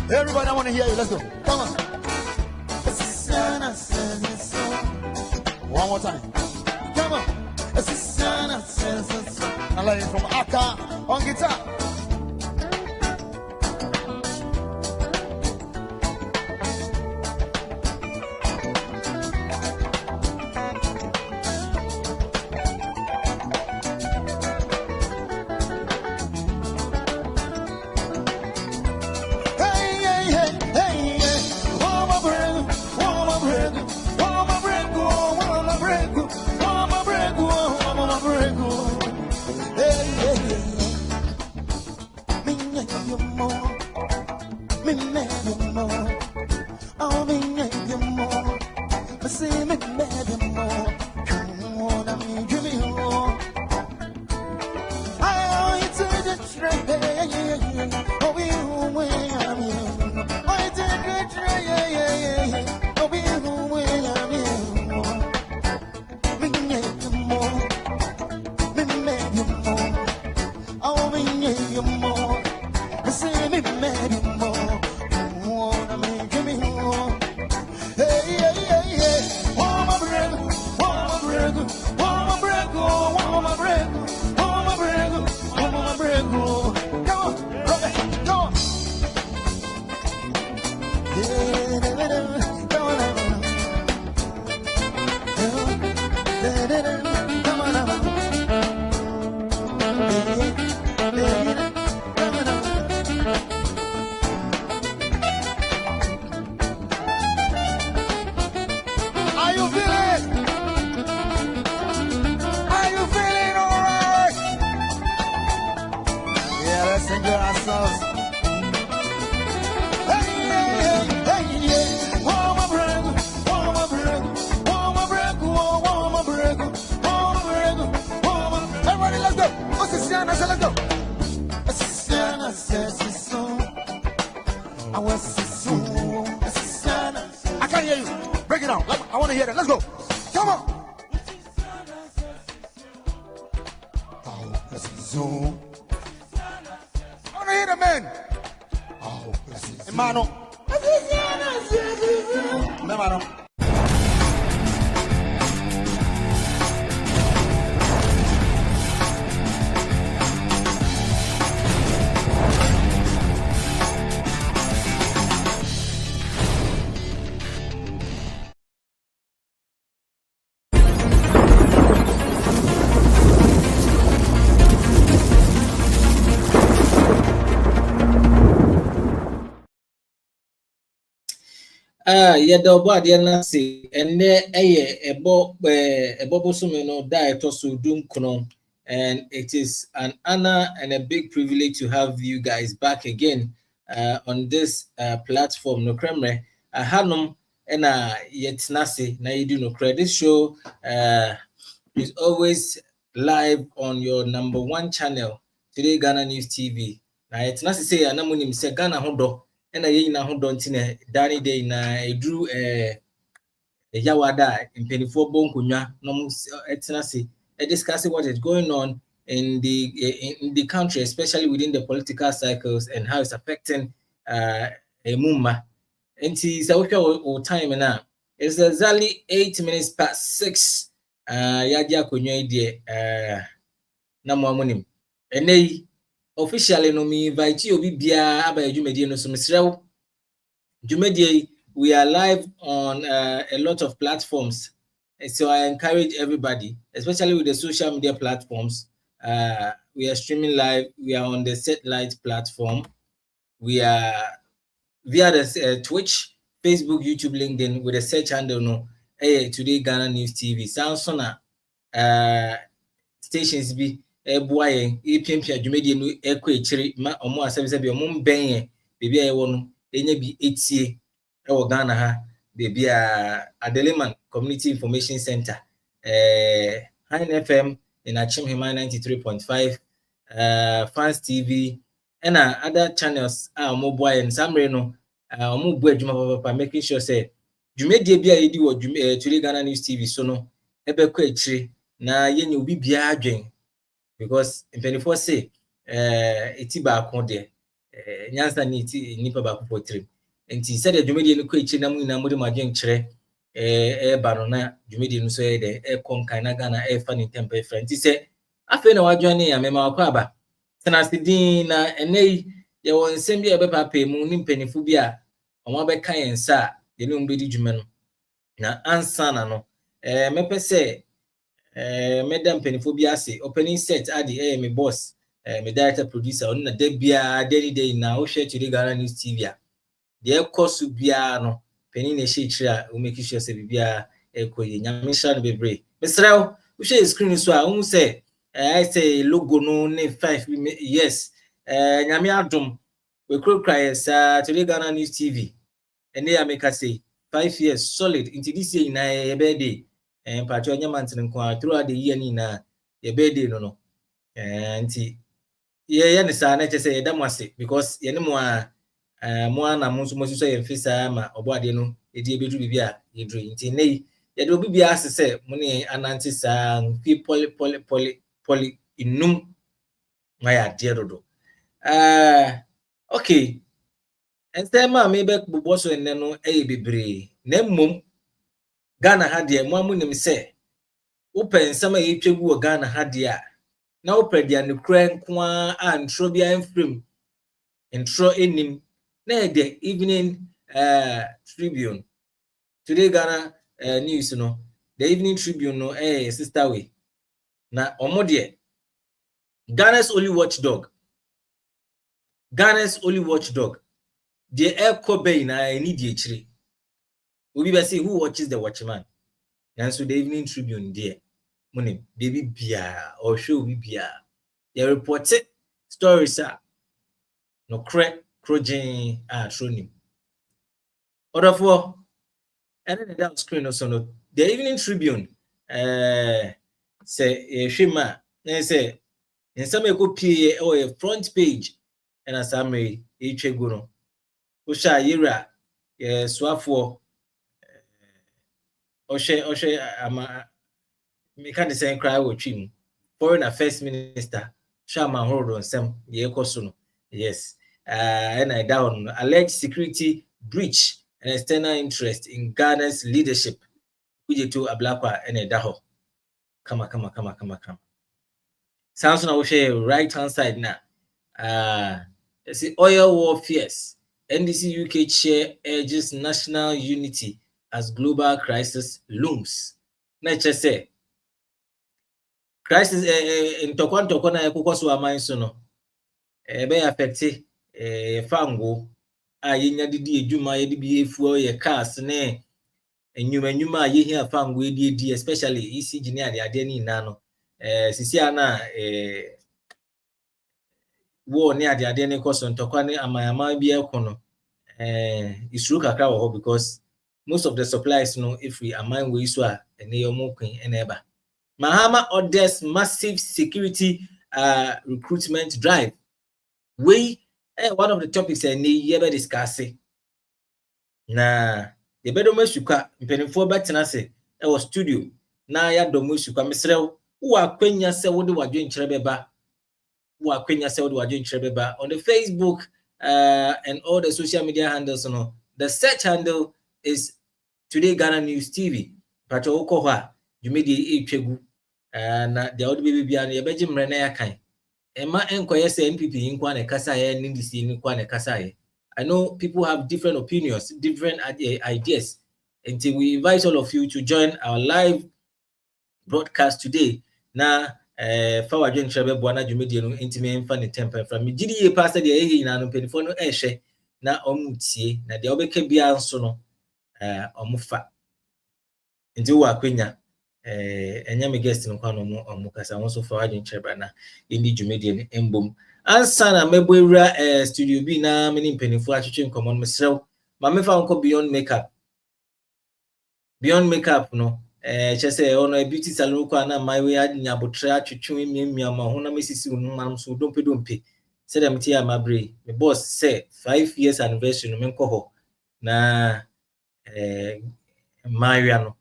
Everybody, I want to hear you. Let's go. Come on. One more time. Come on. I like it from Akka on guitar. I can't hear you. Break it down. I want to hear that. Let's go. Come on. Oh, let's zoom. I want to hear the man. Oh, let's see. Hermano. Hermano. Yeah, the body and say, and there a bobosumeno diet also doom kono, and it is an honor and a big privilege to have you guys back again on this platform. No kremre hanum ena yetnase na yidu no credit. This show is always live on your number one channel, Today Ghana News TV. Na yetnase say anamunim se Ghana hodo ena ye nyina hodo ntine dani day na edru yawada impenifo bonkunya no etnase discussing what is going on in the country, especially within the political cycles and how it's affecting Mumma. And see, so we time now. It's exactly 8 minutes past 6. Yadia kunyo idie na mwamunim. And officially no me invite you bia aba jumedie no so mesrew. Jumedie, we are live on a lot of platforms. So I encourage everybody, especially with the social media platforms. We are streaming live. We are on the satellite platform. We are via the Twitch, Facebook, YouTube, LinkedIn with a search handle no. Today Ghana News TV. Samsung stations be boy EPMP adwumedie no ekọ echiri ma omo asebise bi omo mbenye bebi ayewo no enye bi etie ewo Ghana ha bebi Adeleman Community Information Center Hine FM in Achimhima 93.5 Fans TV and other channels omo boy and samre no omo bu adwuma papa making sure say dwumedie bia yedi wo Today Ghana News TV so no ebekọ echiri na yenye obi bia adwen because in 24 say eti ba akode nyansa ni eti nipa ba ko potrim enti said dwumedie no ko echi na mu na mo de madwen kire ba no na dwumedie no so ye de konkan na Ghana fa ni temper friend ti se afi na wadwan ni ya mema akwa aba tena sidin na enei ye won nsem bi e be papa mu ni mpanifu bi a omo be kan yensa ye no mbedi dwuma no na ansa na no mepe se madam penifobia ase opening set adi me boss me director producer on na debia day na o share Today Ghana News TV a de course bia no penin na she kira o make sure say bia ekoye nyame sha no bebre mesrew o share screen so a un say I say logo no ne 5 yes nyame adom we kra yes Today Ghana News TV and they make us say 5 years solid into this year na e birthday and patcho nyamantene nko throughout the year ni na ye birthday no nti ye ne sa na chese ye damwase because ye ne mo na mo so ye mfisa ma oboade no edi ebedu bibia ye dru nti nei ye do bibia asese mo ne ananti sa fi poli inum maya de dodo okay ensema me be bubo so enne no bebre na mmom Ghana ha de mo amunim se open nsama yetwegu wo Ghana ha de a na open dia ne kura nko a ntro bia enfrem ntro enim na the evening Tribune Today Ghana News no the evening Tribune no sister way na omo de Ghana's only watchdog the echo bay na need ye chiri obi be say who watches the watchman and so the evening Tribune there money baby bia or show bia they report stories no crojen showing order for and then down screen also no the evening Tribune say shema say in some copy or a front page and a summary echego no usha yira swafo oshe ama me can say cry wo twim foreign affairs minister Shama Horodo nsem ye ekoso no yes and I down alleged security breach and external interest in Ghana's leadership which to ablakwa and a daho kama sounds na wo share right hand side na see oil war fears NDC UK chair urges national unity as global crisis looms na say crisis ntokwa na ekokoso aman so no be affect fango a yenya didi edwuma ye bi efuo ye cars ne enwuma ye hia fango edi especially ECG ne ade ni na no sisi ana war ne ade ne koso ntokwa ne amayama bi ekono isuru kakra wo because most of the supplies no if we amount we so a ene yomo kwen ene eba Mahama orders massive security recruitment drive. One of the topics we ever discuss. Na the bedroom suka mpenifo betena se was studio na ya domo suka mesrew wo akwanya se wo de wadwe nkyere beba on the Facebook and all the social media handles no. The search handle is Today Ghana News TV. Pacho okohwa jumedi etwegu na the old baby bia na beji mre na yakan ema enkoye se NPP nkwa na kasa ye NDC nkwa na kasa ye. I know people have different opinions, different ideas. Until we invite all of you to join our live broadcast today. Na fawa join trebe bwana jumedi no intime mfa ne temper from gidi ye pastor de ehi na no penifo no ehwe na omutie na de obeka bia nso no omufa nti wo akwenya enyame guest no kwano mu omukasa won so fawa join trebe na indi jumedi no embom ansa na mebwewura studio bi na meni penifo atwetwe nkomo no mesrew ma mefa nko beyond makeup no chese ono beauty salon kwa na my way anya botra atwetwe miamia ma ho na mesisi no mam so dompe se dem tia mabre me boss say 5 years anniversary no menko ho na Maria no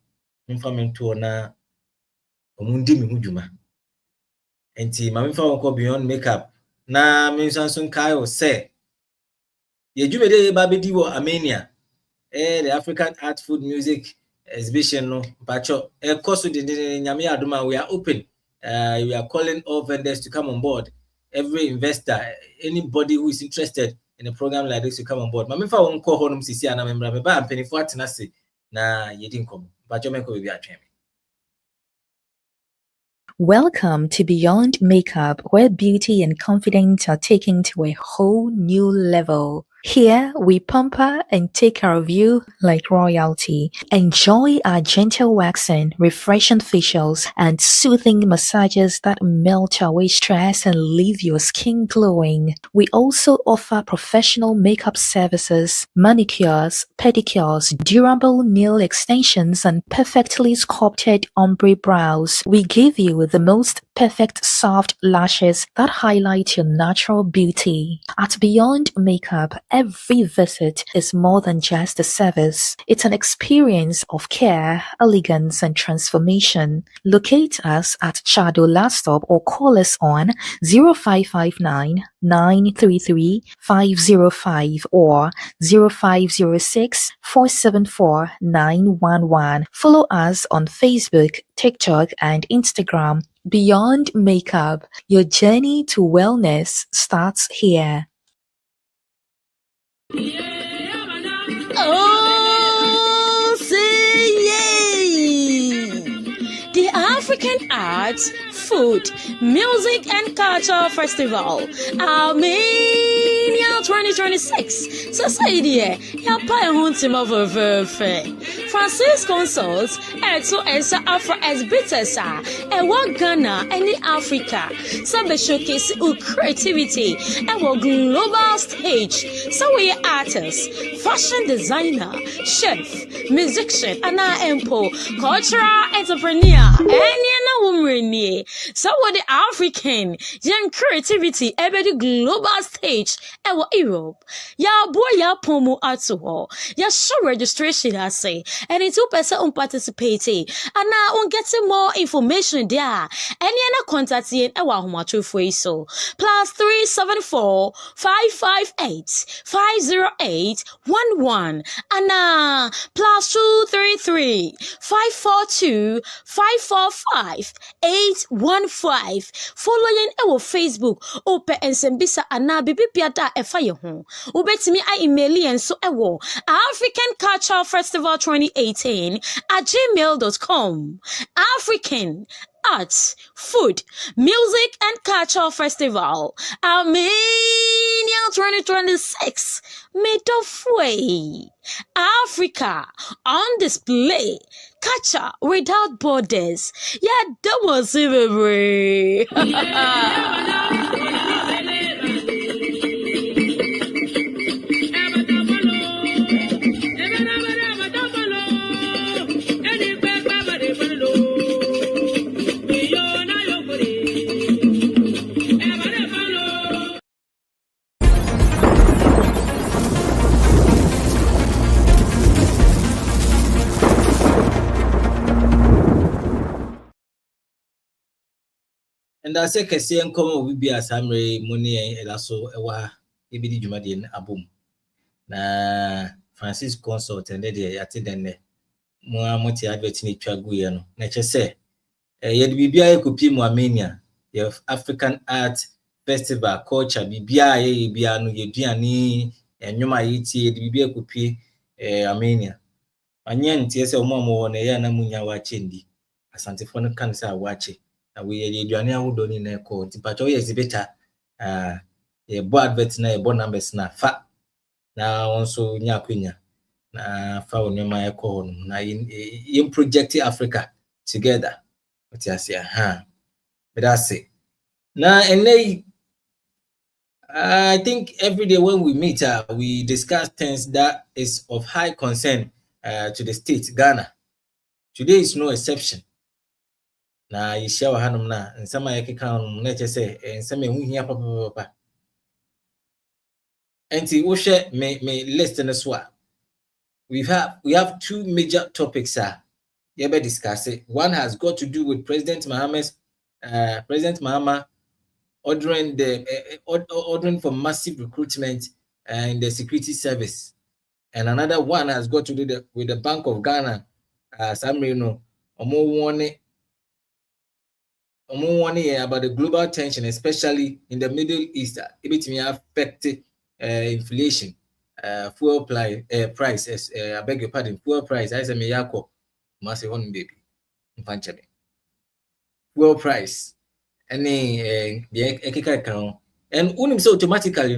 mfamento na omundi mi huduma enti ma mefa nko beyond makeup na mensanso kai say ye dwumede ba bedi wo Armenia the African art food music exhibition no bacho course de nyame adoma we are open. We are calling all vendors to come on board. Every investor, anybody who is interested in a program like this to come on board. Mama fa won call honum sisi ana membra me ba ampenifo atena se na yedin kom bacho menko be atwen. Welcome to Beyond Makeup, where beauty and confidence are taken to a whole new level. Here, we pamper and take care of you like royalty. Enjoy our gentle waxing, refreshing facials, and soothing massages that melt away stress and leave your skin glowing. We also offer professional makeup services, manicures, pedicures, durable nail extensions, and perfectly sculpted ombre brows. We give you the most perfect soft lashes that highlight your natural beauty. At Beyond Makeup, every visit is more than just a service. It's an experience of care, elegance, and transformation. Locate us at Chado Last Stop or call us on 0559 933 505 or 0506 474 911. Follow us on Facebook, TikTok, and Instagram. Beyond Makeup, your journey to wellness starts here. Oh, say yay! The African Arts, Food, Music and Culture Festival, Armenia 2026. Society, Yapa Huntim of Francis Consuls, Eto Esa Afro Esbitesa, and what Ghana, any Africa, some showcase creativity, and what global stage. So we artists, fashion designer, chef, musician, and empo, cultural entrepreneur, and you know woman. So what the African young creativity, every the global stage, and what Europe. Ya boy ya pomo atuho. Ya show registration I say. And it's 2% participating. And now on getting more information there. And you know contact you and what much for so. +374 558 508 11 and +233 542 545 815. Following our Facebook open and sembisa ana bibi piata efa ye ho. Ubetimi I email and so ewo African Cultural Festival 2018 at gmail.com. African Arts, Food, Music and Culture Festival, Armenia 2026, made of way. Africa on display, culture without borders. Yeah, that was it, baby. And I say Kasian come will be a summary money elaso ewa ebidi Jumadian abum. Na Francis consult and they at then more multi advert in Chaguiano. Nature say, yet BBI could be more mania. The African Art Festival culture BBI Biano Yediani and Yuma Iti, the BBI could be Armenia. And yen tears a mom on a yana munya watching. Asante phone cancer watching. And we are Joania who don't in a court, but oh, yes, better. A board advert na a board numbers na fa. Na also Nyakunya. Na fa onyoma ekọ na in project Africa together. What you say? But that's it. Now, and I think every day when we meet, we discuss things that is of high concern to the state, Ghana. Today is no exception. Na you share hanum na nsama yake kan na che say nsama ehu hia papa. Enti wo hwe me list na so a we have two major topics we be discuss it. One has got to do with President Mahama ordering for massive recruitment in the security service, and another one has got to do with the Bank of Ghana. Omo warning about the global tension, especially in the Middle East. It may affect inflation, fuel price. I beg your pardon, fuel price. I say me yako, massive one baby, fuel price. Any the account and unim so automatically,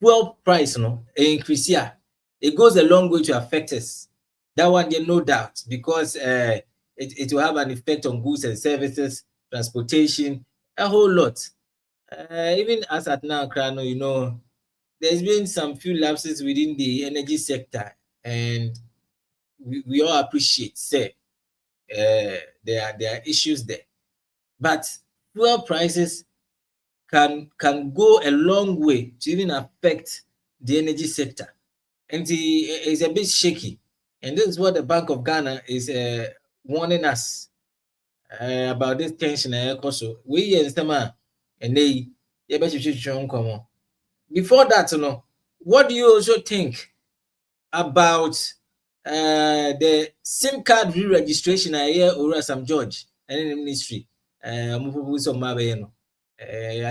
fuel price increase here. It goes a long way to affect us. That one there no doubt, because it will have an effect on goods and services, transportation, a whole lot. Even as at now, Krano, there's been some few lapses within the energy sector, and we all appreciate, say, there are issues there. But fuel prices can go a long way to even affect the energy sector. And it's a bit shaky. And this is what the Bank of Ghana is warning us about this tension. Also, we understand, and they before that, what do you also think about the SIM card re-registration here or Sam George and in the ministry? I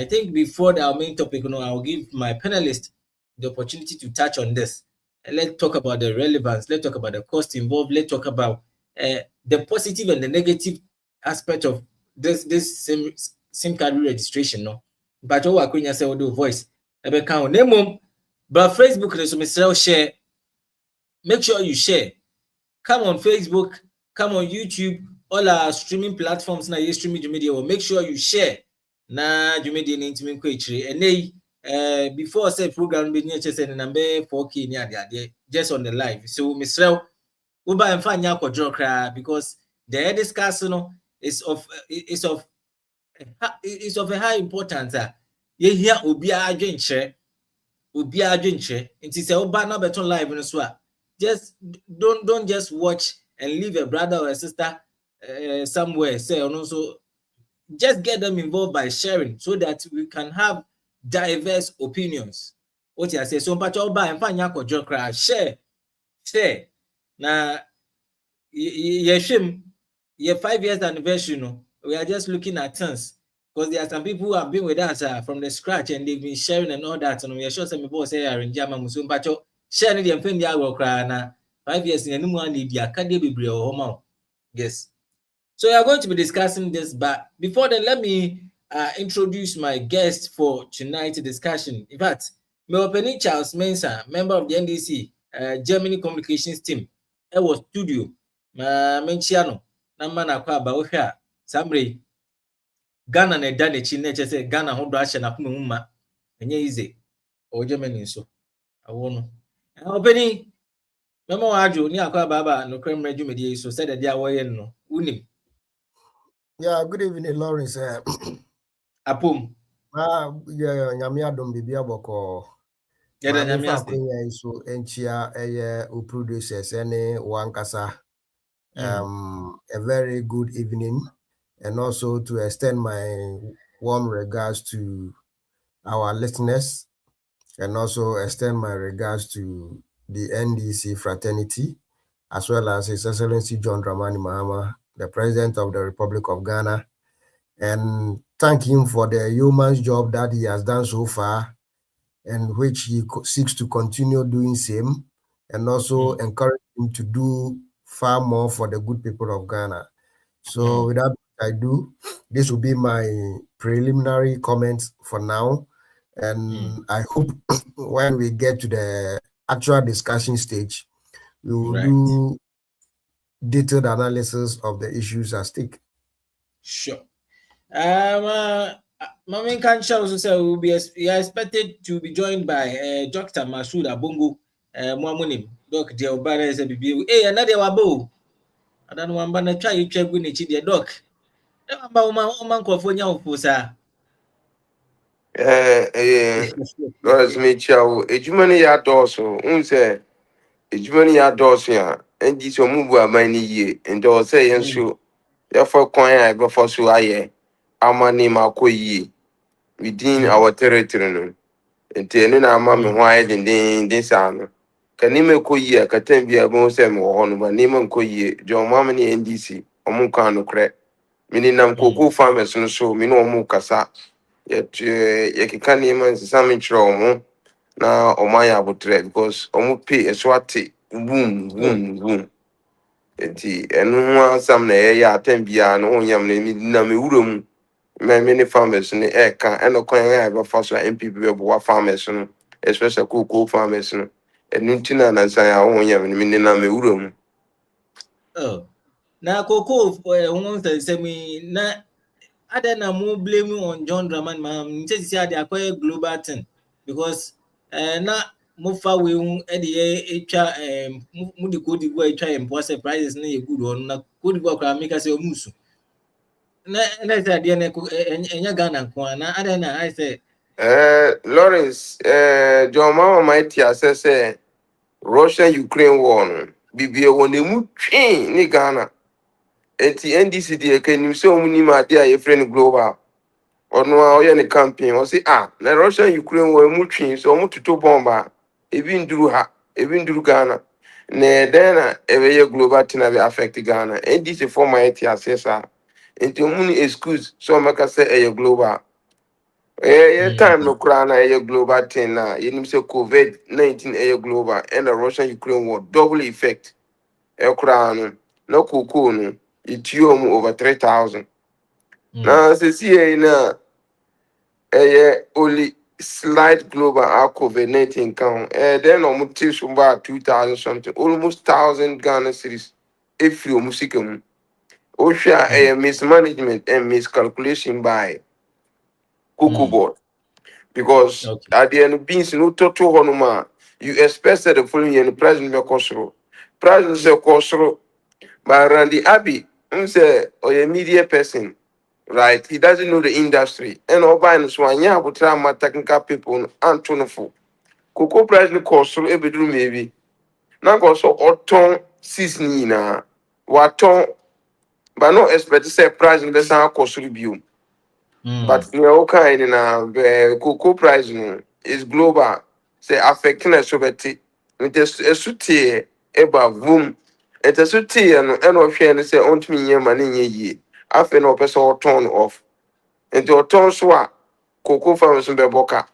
think before our main topic, I'll give my panelists the opportunity to touch on this. Let's talk about the relevance. Let's talk about the cost involved. Let's talk about the positive and the negative aspect of this SIM card registration. But what I say, audio voice. But Facebook, share. Make sure you share. Come on Facebook. Come on YouTube. All our streaming platforms na streaming media. Make sure you share. Na media intimate kwechire. And before I say program be near chese na number 4K near there just on the live. So Mr. Uba and Fanya Kojokra, because the discussion is of a high importance. You hear Ubia Adventure. It is a Uba na beton live in the just don't just watch and leave a brother or a sister somewhere. Say and also just get them involved by sharing so that we can have diverse opinions. What you say? So Pachoba and Fanya Kojokra share. Now your 5 years anniversary, we are just looking at things. Because there are some people who have been with us from the scratch and they've been sharing and all that. And we are sure some people say are in Jama Musum Pacho sharing the Mpendia will cry now. 5 years in a new one, the academy or home. Yes. So we are going to be discussing this, but before then, let me introduce my guest for tonight's discussion. In fact, Meopeni Charles Mensah, member of the NDC Germany communications team, I was studio. Menchiano, Namana Kwaba, Samri. Ghana na dane chi na say Ghana ho do ahye na kuma mumma enye easy o Germany so awo no obeni memo ajo ni akwa baba no krem redwumedi so said dia wo ye no unim. Yeah, good evening Lawrence. Apom yeah nyame adom bibia boko yeah da nyame ase so enchia o producers ene wankasa a very good evening. and also to extend my warm regards to our listeners, and also extend my regards to the NDC fraternity, as well as His Excellency John Dramani Mahama, the President of the Republic of Ghana, and thank him for the yeoman's job that he has done so far, and which he seeks to continue doing same, and also encourage him to do far more for the good people of Ghana. So with that, this will be my preliminary comments for now. And I hope when we get to the actual discussion stage, we will do detailed analysis of the issues at stake. Sure. Mamin Kancha also said we are expected to be joined by Dr. Masood Abongo, Mwamunim, Doc Diobara is a BB. Hey, another wabo. I don't know, I'm going to try you check with the doc. I'm about California, Pusa. Lawrence Mitchell, Ejumani ya doso, unse, Ejumani ya doso ya, endi so mubu amani ye, endo se yensu, ya for kwanya ebe for so aye, amani mako ye, within our territory no. Enti ene na ama me ho aye den sa no. Kanime ko ye, katembi abo se me ho no, ba nima ko ye, jo mama ni NDC, omu kan no kre. Mini nam koko farmers no so, mini omu kasa. Ye kika nima nsami chiro omu. Na omaya abutre because omu pay eswati boom enti enu ho asam na ya atembia no onyam na me wuro mu many farmers ni eka eno kwan ya be for so NPP be bo farmers no especially cocoa farmers no enu ntina na san ya onyam ni na me wuro mu na cocoa won say me na ada na mo blame on John Dramani Mahama nti say dey akwa global thing because na mofa we e dey etwa mu de Cote d'Ivoire etwa import prices na ye good on na Cote d'Ivoire kwa make say omusu na say dey na enya Ghana kwa na ada na I say Lawrence John Mama might say Russia Ukraine war no bibie won emu twen ni Ghana enti NDC dey kanim so omu ni ma dey a friend global ono a oye ne campaign o say na Russia Ukraine war emu twen so omu tuto bomba ebi nduru Ghana na den na ebe global thing be affect Ghana NDC for my assessor enti omu ni excuse so maka say global time no kra na global thing na yenim say COVID-19 global and the Russia Ukraine war double effect kra no cocoa no itium over 3,000 na say see na only slight global COVID-19 count then almost about 2,000 something almost 1,000 Ghana cedis if you musikum osha mismanagement and miscalculation by cocoa board. Because at the end of beans no total honoma, you expected the following year the price in the Kosoro. Price is a Kosoro by Randy Abbey, say or a media person, right? He doesn't know the industry. And all buying Swanya would try my technical people and toneful. Cocoa price in the Kosoro every room maybe. Now also or ton seasoning na what ton but no expect to say price in the San Kosoro view. But you know, kind in cocoa price is global. Say affecting a sovereignty. It is a suti eba boom. It is suti and of share say on me ye money ye. After no person turn off. And to turn swa cocoa farmers in Beboka.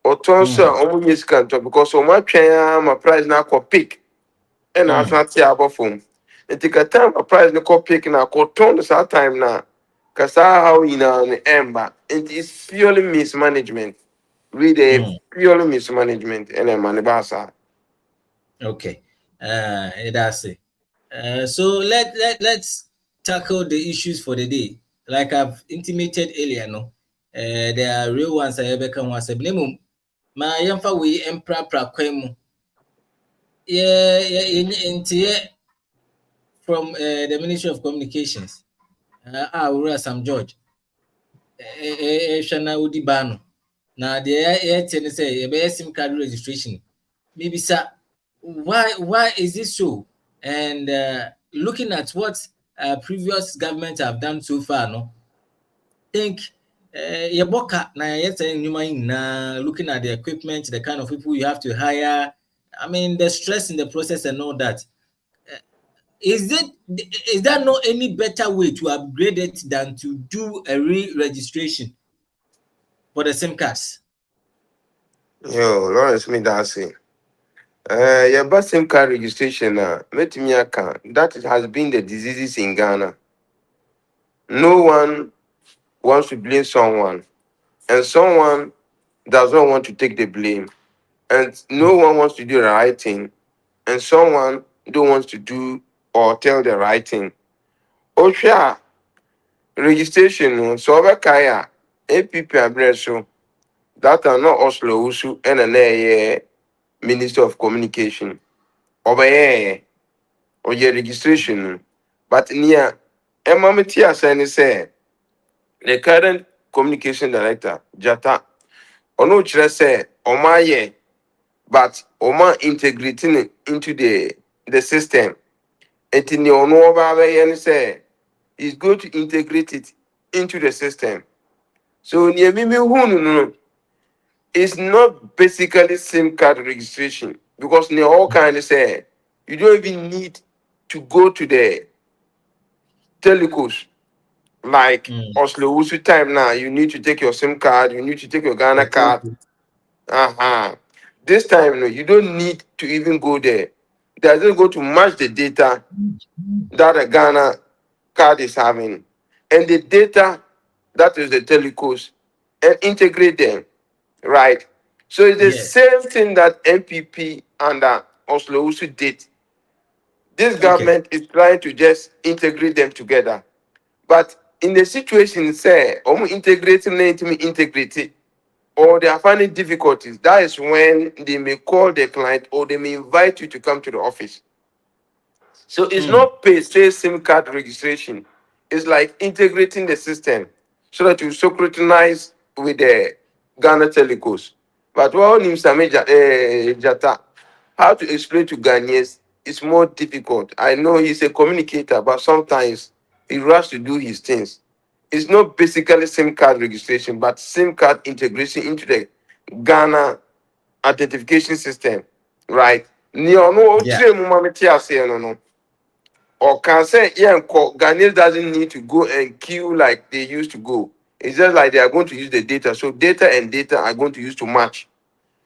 Or turn sir on yes canto because so much my price now co pick. And I can't see about phone. And take a time a price no co pick na co turn the time now. Because how you know the ember, it is purely mismanagement. Really, purely mismanagement and a manibasa. Okay, that's it. So let's tackle the issues for the day. Like I've intimated earlier, no, there are real ones. I ever come once. My yamfa we empra kwemu. Yeah, from the Ministry of Communications. Sam George. Shana Udibano. Now the air say SIM card registration. Maybe sir, why is this so? And looking at what previous governments have done so far, no, think Yaboka na looking at the equipment, the kind of people you have to hire, I mean the stress in the process and all that. Is there no any better way to upgrade it than to do a re-registration for the SIM cards? Yo, Lawrence, me that's it. Your SIM card registration, that has been the diseases in Ghana. No one wants to blame someone, and someone does not want to take the blame, and no one wants to do the right thing, and someone don't want to do or tell the right thing. Osha registration no so kaya NPP abreso that are not Oslo Usu and an Minister of Communication. Obey or your registration. But near Emametia say the current communication director, Jata, ono chere say Omaye, but Oma integrating it into the system. And in your no say is going to integrate it into the system. So near Mimi no, it's not basically SIM card registration because near all kind of say you don't even need to go to the telecos like Oslo Usu time now. You need to take your SIM card, you need to take your Ghana card. This time no, you don't need to even go there. They're just going to match the data that a Ghana card is having and the data that is the telecos and integrate them, right? So it's the Yes. same thing that NPP and Oslo Usu did. This government is trying to just integrate them together. But in the situation, say, integrating integrate or they are finding difficulties, that is when they may call the client or they may invite you to come to the office. So it's not per se SIM card registration. It's like integrating the system so that you scrutinize with the Ghana telecos. But what Jata, how to explain to Ghanaians is more difficult. I know he's a communicator, but sometimes he rushes to do his things. It's not basically SIM card registration, but SIM card integration into the Ghana identification system, right? Or can say, yeah, Ghanaians doesn't need to go and queue like they used to go. It's just like they are going to use the data. So data and data are going to use to match.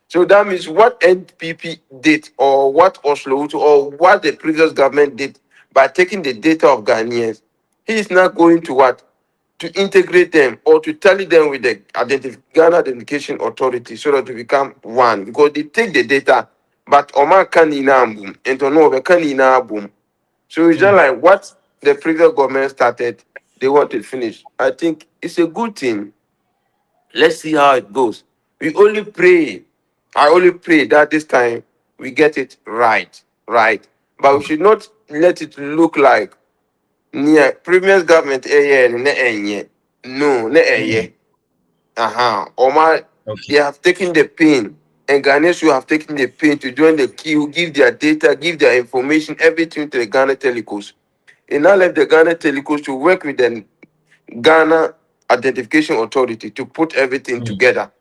So that means what NPP did or what Oslo or what the previous government did by taking the data of Ghanaians, he is not going to what? To integrate them or to tally them with the Ghana Identification Authority so that to become one. Because they take the data, but Oma Kanina boom, and to know Kanina boom. So it's just like what the previous government started, they want to finish. I think it's a good thing. Let's see how it goes. We only pray. I only pray that this time we get it right. Right. But we should not let it look like near previous government no Oma, they have taken the pain and Ghanaians who have taken the pain to join the queue, give their data, give their information, everything to the Ghana telecos. And now left the Ghana telecos to work with the Ghana Identification Authority to put everything together,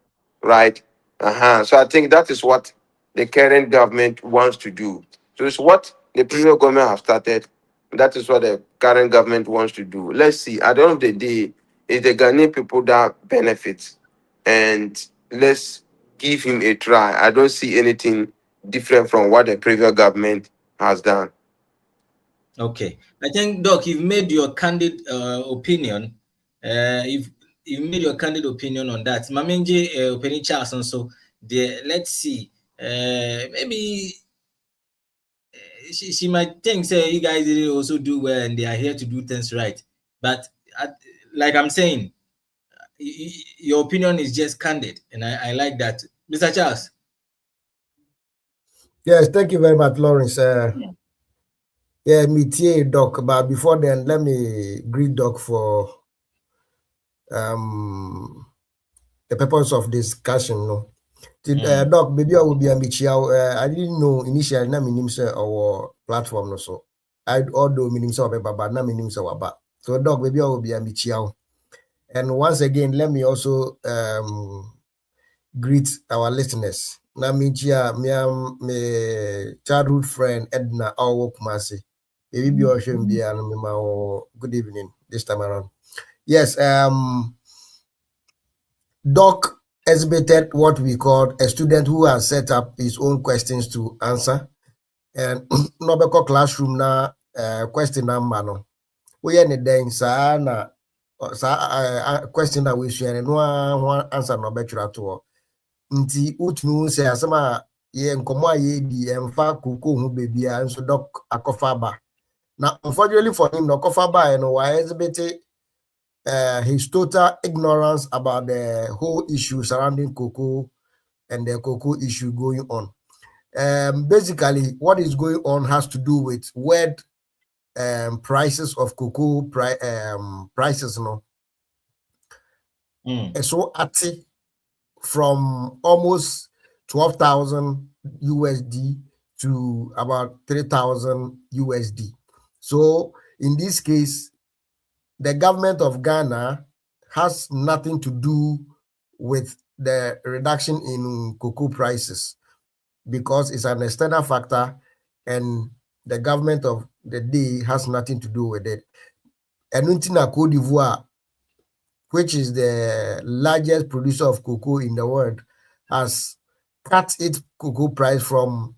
right? So I think that is what the current government wants to do. So it's what the previous government have started. That is what the current government wants to do. Let's see. At the end of the day, it's the Ghanaian people that benefits, and let's give him a try. I don't see anything different from what the previous government has done. Okay, I think Doc, you've made your candid opinion. You've made your candid opinion on that. Mamenje opinion Charles and so there. Let's see. Maybe she might think say you guys didn't also do well and they are here to do things right. But like I'm saying, your opinion is just candid, and I like that, Mr. Charles. Yes, thank you very much, Lawrence. Yeah, me too, Doc. But before then, let me greet Doc for the purpose of discussion. No, Doc, maybe I will be a Michiao. I didn't know initially. Na minim say our platform no so. I although minim say paper, but na minim say waba. So Doc, maybe I will be a Michiao. And once again, let me also greet our listeners. Namichia, my childhood friend Edna Owokumasi. Maybe you shouldn't be good evening this time around. Yes, Doc exhibited what we call a student who has set up his own questions to answer. And Nobeko classroom na question number no. We any then na question that we share no answer no betra to. Nti utunu say asema ye nkomo aye di emfa koko hu bebia nso Doc akofa ba. Now unfortunately for him no kofa ba no why exhibit his total ignorance about the whole issue surrounding cocoa and the cocoa issue going on. Basically, what is going on has to do with where prices of cocoa prices, so from almost 12,000 USD to about 3,000 USD. So in this case, the government of Ghana has nothing to do with the reduction in cocoa prices because it's an external factor and the government of the day has nothing to do with it. And Cote d'Ivoire, which is the largest producer of cocoa in the world, has cut its cocoa price from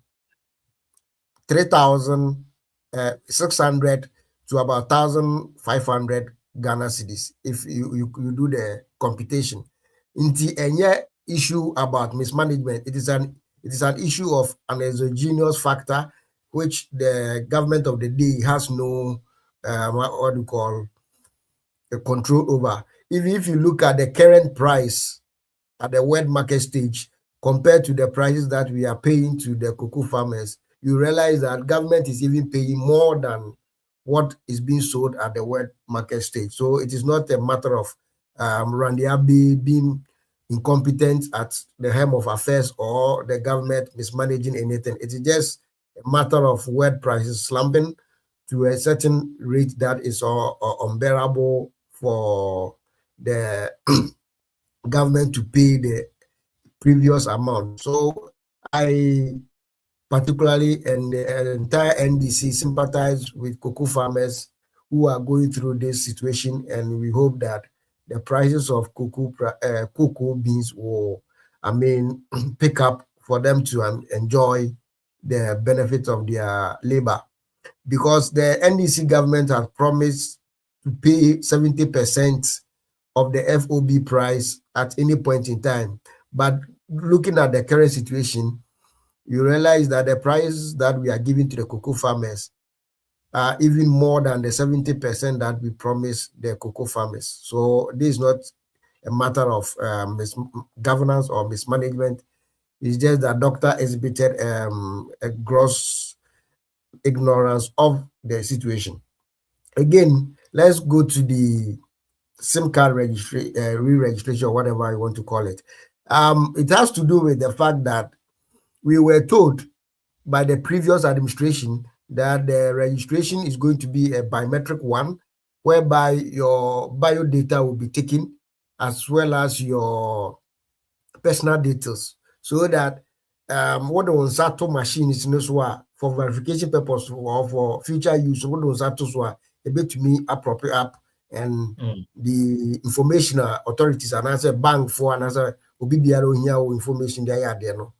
3,600 to about 1,500 Ghana cedis if you do the computation. In the issue about mismanagement, it is an issue of an exogenous factor which the government of the day has no what do you call a control over. Even if you look at the current price at the world market stage compared to the prices that we are paying to the cocoa farmers, you realize that government is even paying more than what is being sold at the world market stage. So it is not a matter of Randy Abbey being incompetent at the helm of affairs or the government mismanaging anything. It is just a matter of world prices slumping to a certain rate that is unbearable for the government to pay the previous amount. So I particularly and the entire NDC sympathize with cocoa farmers who are going through this situation, and we hope that the prices of cocoa beans will, pick up for them to enjoy the benefits of their labor. Because the NDC government has promised to pay 70% of the FOB price at any point in time. But looking at the current situation, you realize that the prices that we are giving to the cocoa farmers are even more than the 70% that we promised the cocoa farmers. So this is not a matter of governance or mismanagement. It's just that doctor exhibited a gross ignorance of the situation. Again, let's go to the SIM card re-registration or whatever you want to call it. It has to do with the fact that we were told by the previous administration that the registration is going to be a biometric one, whereby your bio data will be taken as well as your personal details, so that what the Onsato machine is for verification purpose or for future use, what the Onsato a bit to me appropriate app and the information authorities and answer bank for and answer Obibiaro here information there no.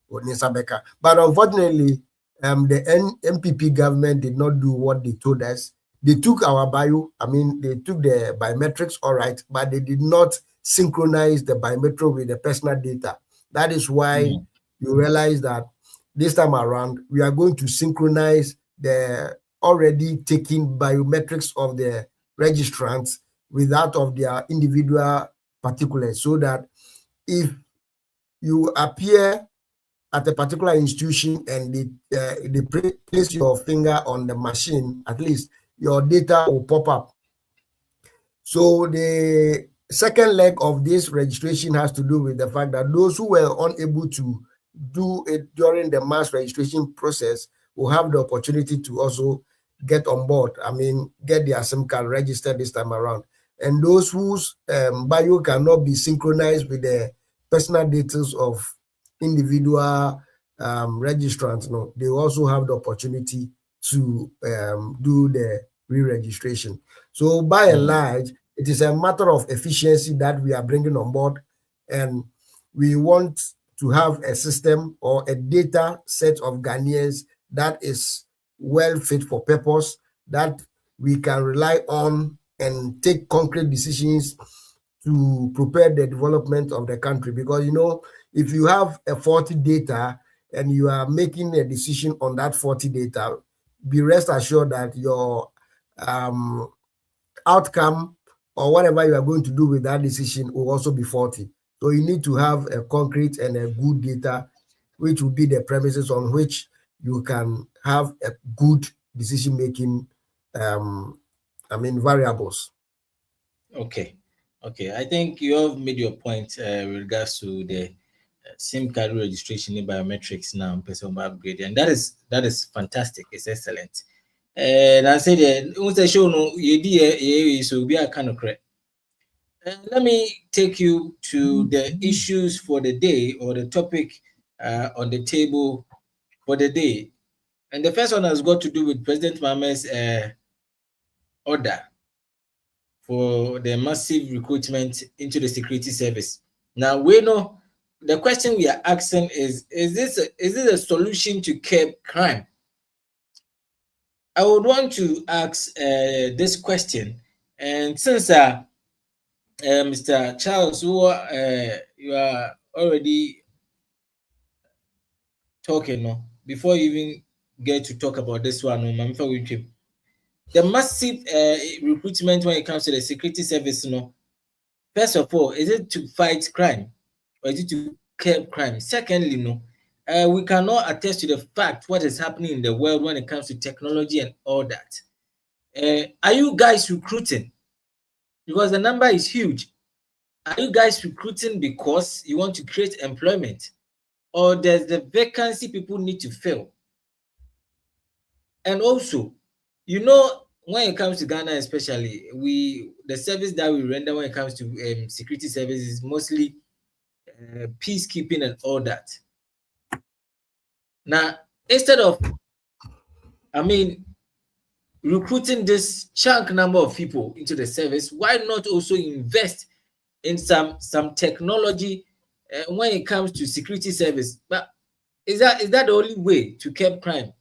But unfortunately, the NPP government did not do what they told us. They took our bio, they took the biometrics, all right, but they did not synchronize the biometric with the personal data. That is why you realize that this time around, we are going to synchronize the already taken biometrics of the registrants with that of their individual particulars, so that if you appear at a particular institution and they place your finger on the machine, at least your data will pop up. So the second leg of this registration has to do with the fact that those who were unable to do it during the mass registration process will have the opportunity to also get on board. Get their SIM card registered this time around. and those whose bio cannot be synchronized with the personal details of individual registrants, no, they also have the opportunity to do the re-registration. So by and large, it is a matter of efficiency that we are bringing on board, and we want to have a system or a data set of Ghanaians that is well fit for purpose, that we can rely on and take concrete decisions to prepare the development of the country. Because, you know, if you have a faulty data and you are making a decision on that faulty data, be rest assured that your outcome or whatever you are going to do with that decision will also be faulty. So you need to have a concrete and a good data, which will be the premises on which you can have a good decision-making, variables. Okay. I think you have made your point with regards to the SIM card registration in biometrics now, personal upgrade, and that is fantastic. It's excellent. And I said, once I show no, you so be a kind of correct. Let me take you to the issues for the day, or the topic on the table for the day. And the first one has got to do with President Mahama's order for the massive recruitment into the security service. Now, we know the question we are asking is this a solution to curb crime? I would want to ask this question, and since Mr. Charles, who you are already talking, no, before you even get to talk about this one, the massive recruitment when it comes to the security service, no. First of all, is it to fight crime or is it to curb crime? Secondly, no, we cannot attest to the fact what is happening in the world when it comes to technology and all that. Are you guys recruiting? Because the number is huge. Are you guys recruiting because you want to create employment, or there's the vacancy people need to fill? And also, you know, when it comes to Ghana, especially, the service that we render when it comes to security services is mostly peacekeeping and all that. Now, instead of, recruiting this chunk number of people into the service, why not also invest in some technology when it comes to security service? But is that the only way to curb crime?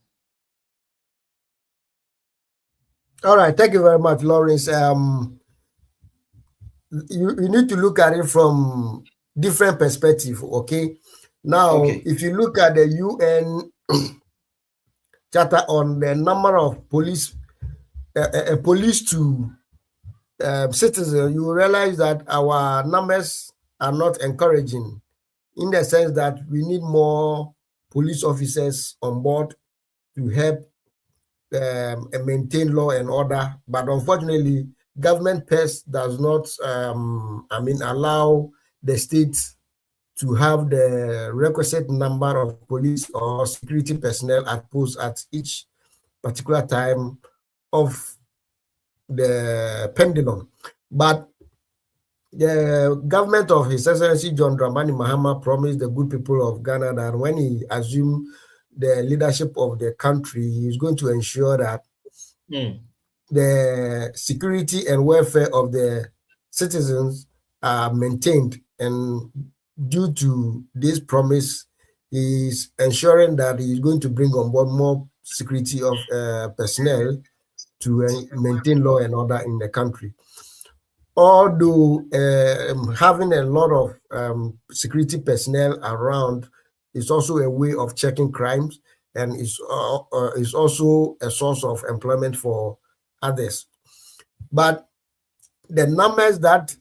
All right, thank you very much, Lawrence. You need to look at it from different perspective, okay? Now, if you look at the UN charter on the number of police to citizens, you will realize that our numbers are not encouraging, in the sense that we need more police officers on board to help maintain law and order. But unfortunately, government purse does not allow the states to have the requisite number of police or security personnel at post at each particular time of the pendulum. But the government of His Excellency John Dramani Mahama promised the good people of Ghana that when he assumed the leadership of the country, he is going to ensure that the security and welfare of the citizens are maintained. And due to this promise, he is ensuring that he is going to bring on board more security of personnel to maintain law and order in the country. Although having a lot of security personnel around is also a way of checking crimes, and is also a source of employment for others. But the numbers that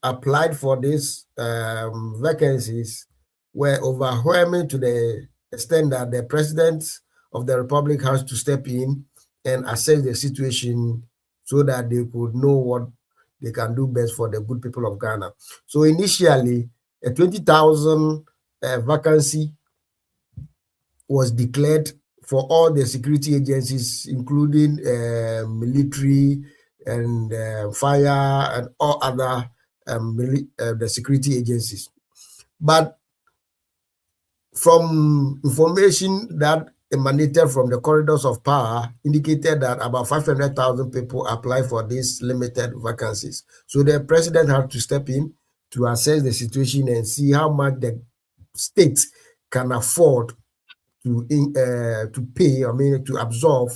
applied for these vacancies were overwhelming, to the extent that the President of the Republic has to step in and assess the situation so that they could know what they can do best for the good people of Ghana. So initially, a 20,000 vacancy was declared for all the security agencies, including military, and fire and all other the security agencies. But from information that emanated from the corridors of power indicated that about 500,000 people apply for these limited vacancies. So the president had to step in to assess the situation and see how much the state can afford to pay, to absorb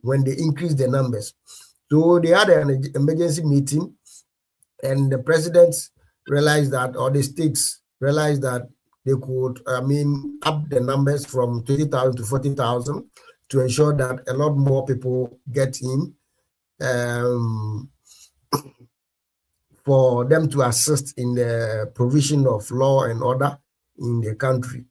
when they increase the numbers. So they had an emergency meeting, and the president realized that, or the states realized that they could, up the numbers from 20,000 to 40,000 to ensure that a lot more people get in, for them to assist in the provision of law and order in the country.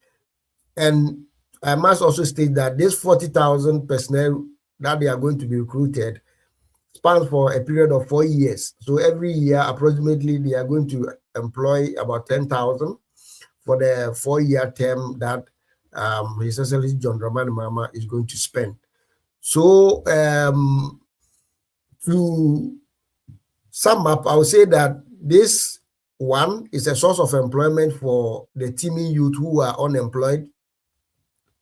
And I must also state that this 40,000 personnel that they are going to be recruited spans for a period of 4 years. So every year, approximately, they are going to employ about 10,000 for the 4-year term that His Excellency John Dramani Mahama is going to spend. So to sum up, I would say that this one is a source of employment for the teeming youth who are unemployed,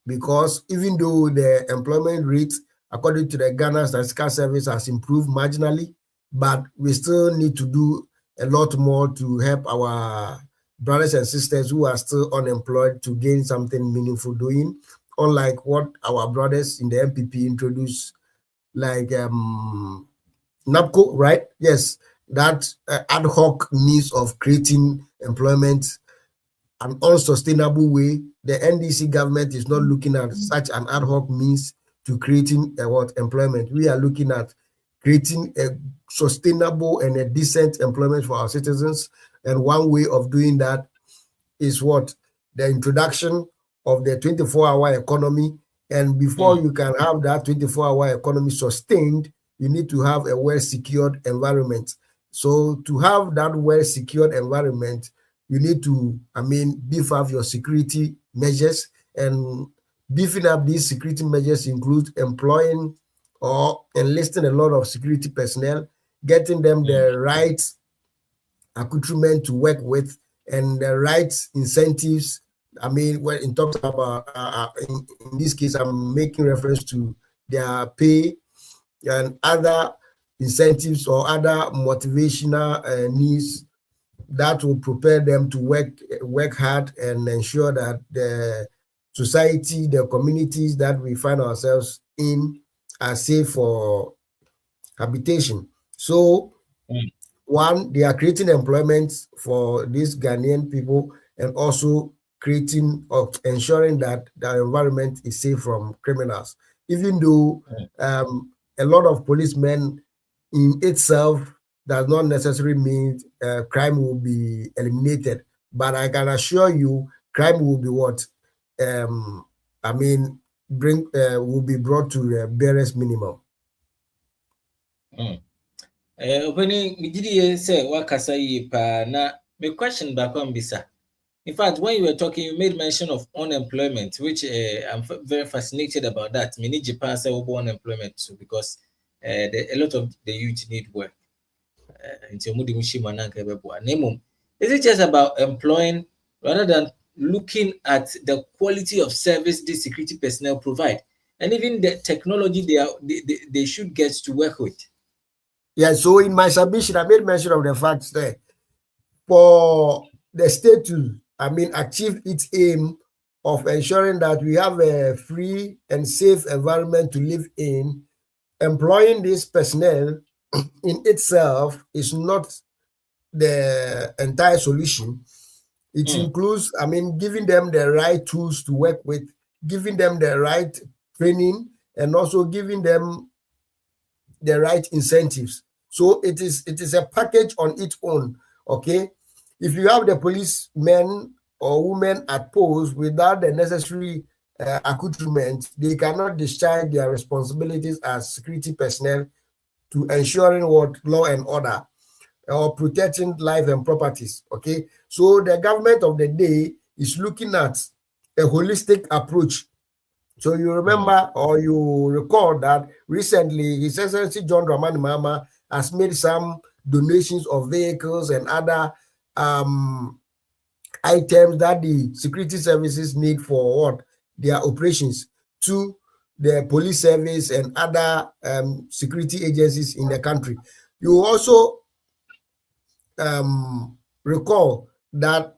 because even though the employment rate, according to the Ghana Statistical Service, has improved marginally, but we still need to do a lot more to help our brothers and sisters who are still unemployed to gain something meaningful doing, unlike what our brothers in the NPP introduced, like NAPCO, right? Yes, that ad hoc means of creating employment, an unsustainable way. The NDC government is not looking at such an ad hoc means to creating employment. We are looking at creating a sustainable and a decent employment for our citizens. And one way of doing that is the introduction of the 24-hour economy. And before you can have that 24-hour economy sustained, you need to have a well-secured environment. So to have that well-secured environment, you need to, beef up your security measures, and beefing up these security measures include employing or enlisting a lot of security personnel, getting them the right accoutrement to work with and the right incentives. When in talks about, in this case, I'm making reference to their pay and other incentives or other motivational needs that will prepare them to work hard and ensure that the society, the communities that we find ourselves in are safe for habitation. So, one, they are creating employment for these Ghanaian people, and also creating or ensuring that the environment is safe from criminals. Even though a lot of policemen in itself does not necessarily mean crime will be eliminated, but I can assure you crime will be will be brought to the barest minimum. My question back on Bisa. In fact, when you were talking, you made mention of unemployment, which I'm very fascinated about that. Many Japan say unemployment too, because a lot of the youth need work. Is it just about employing rather than looking at the quality of service the security personnel provide, and even the technology they should get to work with? Yeah, so in my submission, I made mention of the fact that for the state to, achieve its aim of ensuring that we have a free and safe environment to live in, employing this personnel in itself is not the entire solution. It includes, giving them the right tools to work with, giving them the right training, and also giving them the right incentives. So it is a package on its own. Okay, if you have the policemen or women at post without the necessary accoutrement, they cannot discharge their responsibilities as security personnel to ensuring law and order or protecting life and properties. Okay, so the government of the day is looking at a holistic approach. So you remember or you recall that recently His Excellency John Dramani Mahama has made some donations of vehicles and other items that the security services need for what their operations to the police service and other security agencies in the country. You also recall that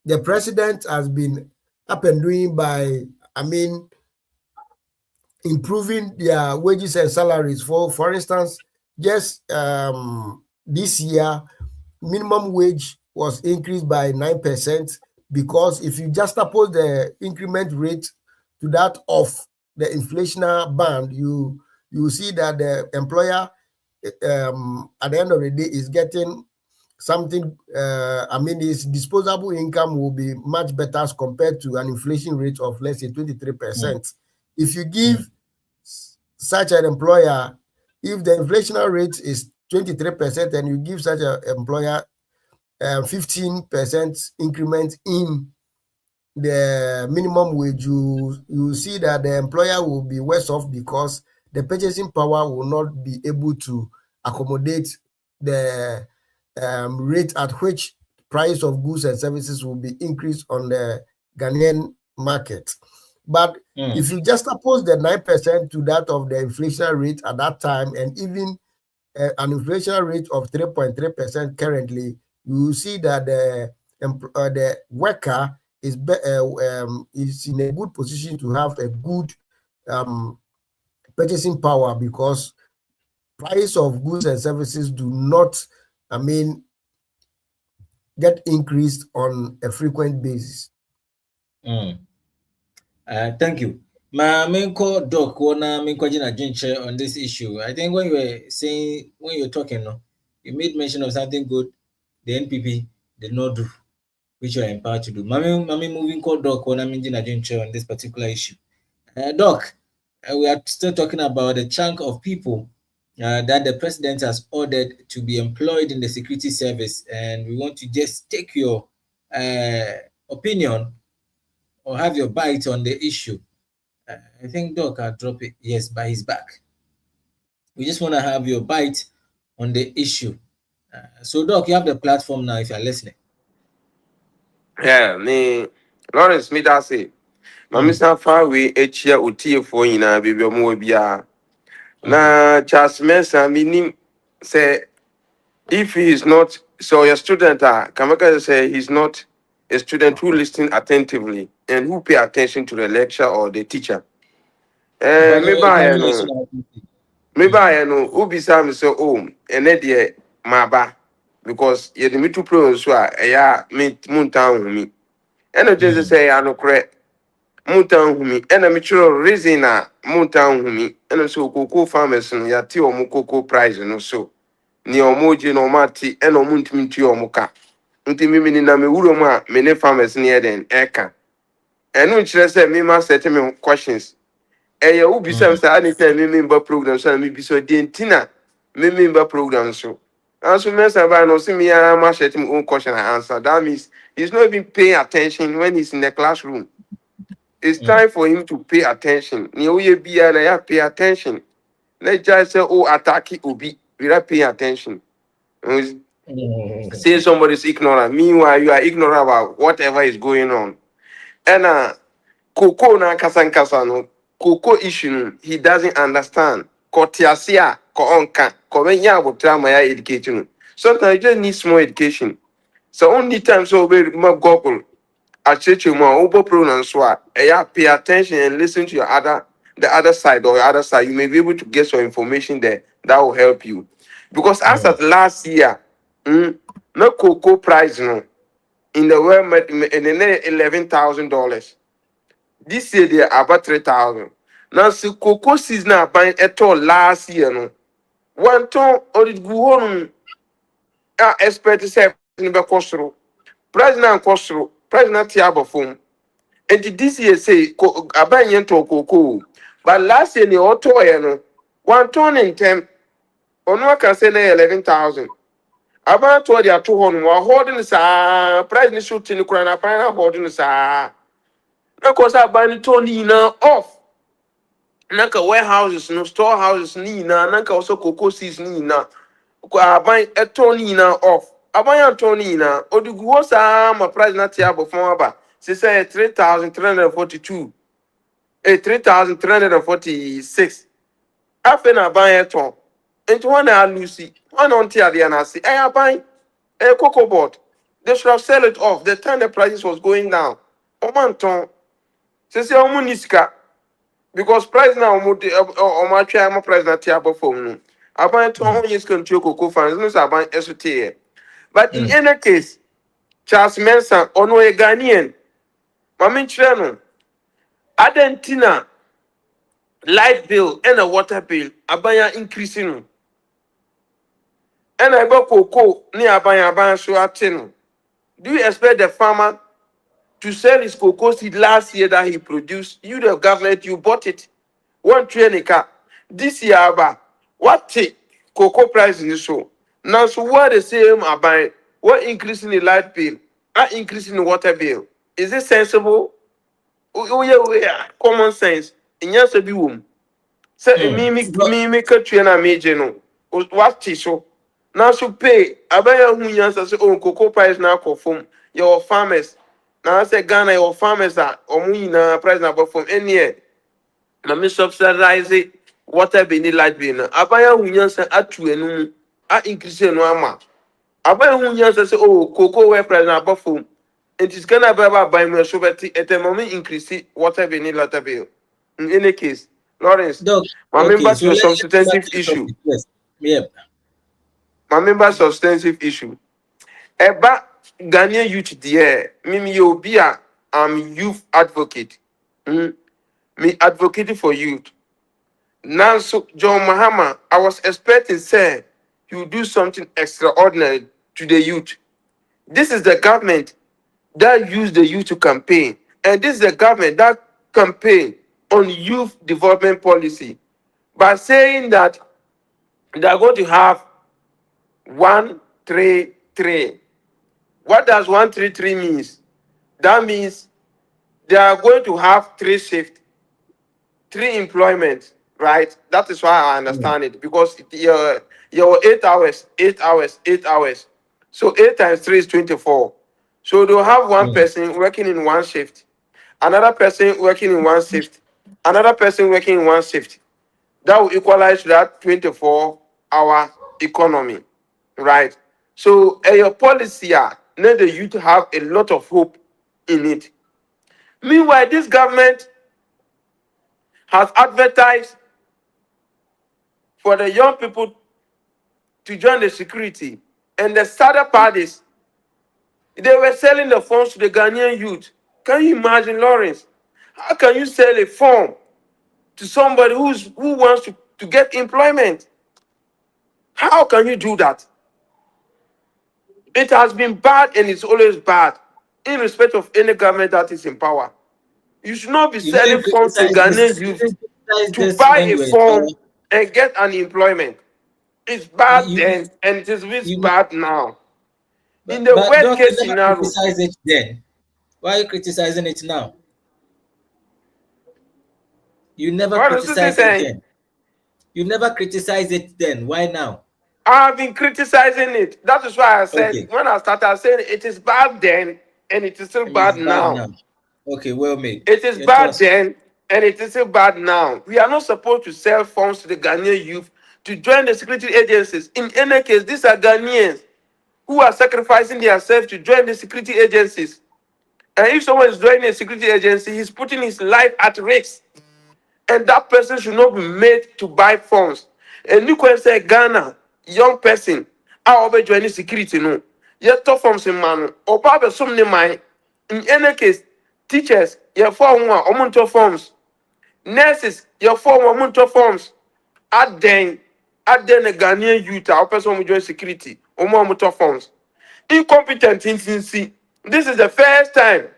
the president has been up and doing by, improving their wages and salaries. For instance, just this year, minimum wage was increased by 9%, because if you just oppose the increment rate to that of the inflationary band, you see that the employer at the end of the day is getting something. His disposable income will be much better as compared to an inflation rate of, let's say, 23%. If you give such an employer, if the inflationary rate is 23% and you give such an employer 15% increment in the minimum wage, you see that the employer will be worse off, because the purchasing power will not be able to accommodate the rate at which price of goods and services will be increased on the Ghanaian market. But if you just oppose the 9% to that of the inflation rate at that time, and even an inflation rate of 3.3% currently, you will see that the worker is in a good position to have a good purchasing power, because price of goods and services do not, get increased on a frequent basis. Thank you. My main call doc wanna main on this issue. I think when you were talking, no, you made mention of something good the NPP did not do, which you are empowered to do. Mami moving call doc wanna main on this particular issue. Doc, we are still talking about the chunk of people that the president has ordered to be employed in the security service, and we want to just take your opinion or have your bite on the issue. I think Doc, I'll drop it. Yes, by his back. We just want to have your bite on the issue. So, Doc, you have the platform now if you're listening. Yeah, me, Lawrence, me that say. Mami san far away echia otie fo nyina bebe omo bia. Na Charles Mensah minim say if he is not, so your student Kamaka say he's not a student who listen attentively and who pay attention to the lecture or the teacher. Maybe I know. Maybe I know. Ubisa me say oh, and then maba because you the me to pro so ya me muntan me. And I just say I no correct. Muntan humi ena mitro reason na muntan humi ena so koko farmers no ya ti omo koko price no so ni omo je no mati ena omo ntimi nti omo ka nti mimi ni na me wuro mu a me ne farmers ni eden eka enu nkyere se me ma set me questions eye ubi sem say ani say me member program so me bi so de ntina me member program so also Mensah by no see me ma set me own question and answer. That means he's not even paying attention when he's in the classroom. It's time for him to pay attention. Ni oye biya na ya pay attention. Let's just say, oh, attack Obi. Without paying attention. Say somebody's ignorant. Meanwhile, you are ignorant about whatever is going on. And Coco na kasan Coco issue, he doesn't understand. Kotiasia, ko onka, ko menya abotra ya education. Sometimes you just need small education. So only time so we Google. Pay attention and listen to the other side or the other side. You may be able to get some information there that will help you. Because as of last year, no cocoa price no in the world in the $11,000. This year they are about 3,000. Now see cocoa season buying at all last year no. 1 ton or it go on. Expect to say price now cost price not tiable phone. And this year say abanye to cocoa. But last year the auto no 1 ton in 10. Ono can say 11,000. About 20 are 200. We're holding sa price ni shoot in Kurana Pina holding sa. Of course I buy the ton off. nanka warehouses no storehouses ni na nanka also cocoa seeds ni na ko aban eton ni na off aban eton ni na odigu ho saa ma price na tia abofon aba se say 3342 3346 afen aban eton into one na lucy one on tia there na say aban cocoa board they should have sell it off the time the prices was going down omanton se say omunisika because price now my try my price not here phone no aban to on is control cocoa farms no say aban esote but in any case Charles Manson ono a Ghanaian mama try no adentina light bill and a water bill aban increasing and I bought cocoa near aban so ateno. Do you expect the farmer to sell his cocoa seed last year that he produced? You the government, you bought it. One train car. This year, what take cocoa price in the show? Now, so what the same are buying? What increasing the light bill? Are increasing the water bill? Is it sensible? Oh, yeah, common sense. In your be womb. Say, me make a train a major no. What so? Now, so pay. I buy a who say, oh, cocoa price now conform. Your farmers. Now, I say, Ghana, your farmers are, or na price now from any year. Na me subsidize water be ni light bill na abaya hunyansa atu enu a increase no ama abaya hunyansa say oh cocoa we price na abofom it is gonna be about buy me so beti at the moment increase water be ni light bill in any case Lawrence Doc, my okay, member so to a let's get back substantive to the issue topic. Yes. Yep. my member substantive issue eba Ghanaian youth there me obi a I'm youth advocate me advocating for youth. Now, so John Mahama, I was expecting, say, you do something extraordinary to the youth. This is the government that used the youth to campaign. And this is the government that campaign on youth development policy by saying that they are going to have 133. What does 133 means? That means they are going to have 3 shifts. 3 employment, right? That is why I understand it because your 8 hours, 8 hours, 8 hours. So 8 times 3 is 24. So they'll have one person working in one shift, another person working in one shift, another person working in one shift. That will equalize to that 24-hour economy, right? So your policy, need the youth to have a lot of hope in it. Meanwhile, this government has advertised for the young people to join the security. And the sadder part is they were selling the phones to the Ghanaian youth. Can you imagine, Lawrence? How can you sell a phone to somebody who wants to get employment? How can you do that? It has been bad and it's always bad in respect of any government that is in power. You should not be You selling didn't phones to criticize this. Ghanaian You youth didn't criticize to this buy when a you were in power. phone and get an employment. It's bad You, then and it is you, bad now. In but, the but worst Doc, you case never scenario, criticized it then. Why are you criticizing it now? You never what is this criticized it saying? then. You never criticized it then. Why now? I have been criticizing it. That is why I said Okay. when I started saying it is bad then and it is still I mean, bad it's bad now. now. Okay, well made. It is Yeah, to bad us. then and it is still bad now. We are not supposed to sell phones to the Ghanaian youth to join the security agencies. In any case, these are Ghanaians who are sacrificing themselves to join the security agencies. And if someone is joining a security agency, he's putting his life at risk. And that person should not be made to buy phones. And you can say Ghana, young person, I will be joining security no. Yet to forms in man, or probably some name. In any case, teachers, your form one, omunto forms. Nurses, your form omunto forms. Add then a Ghanaian youth, our person will join security, omunto forms. Incompetent in Cincy. This is the first time.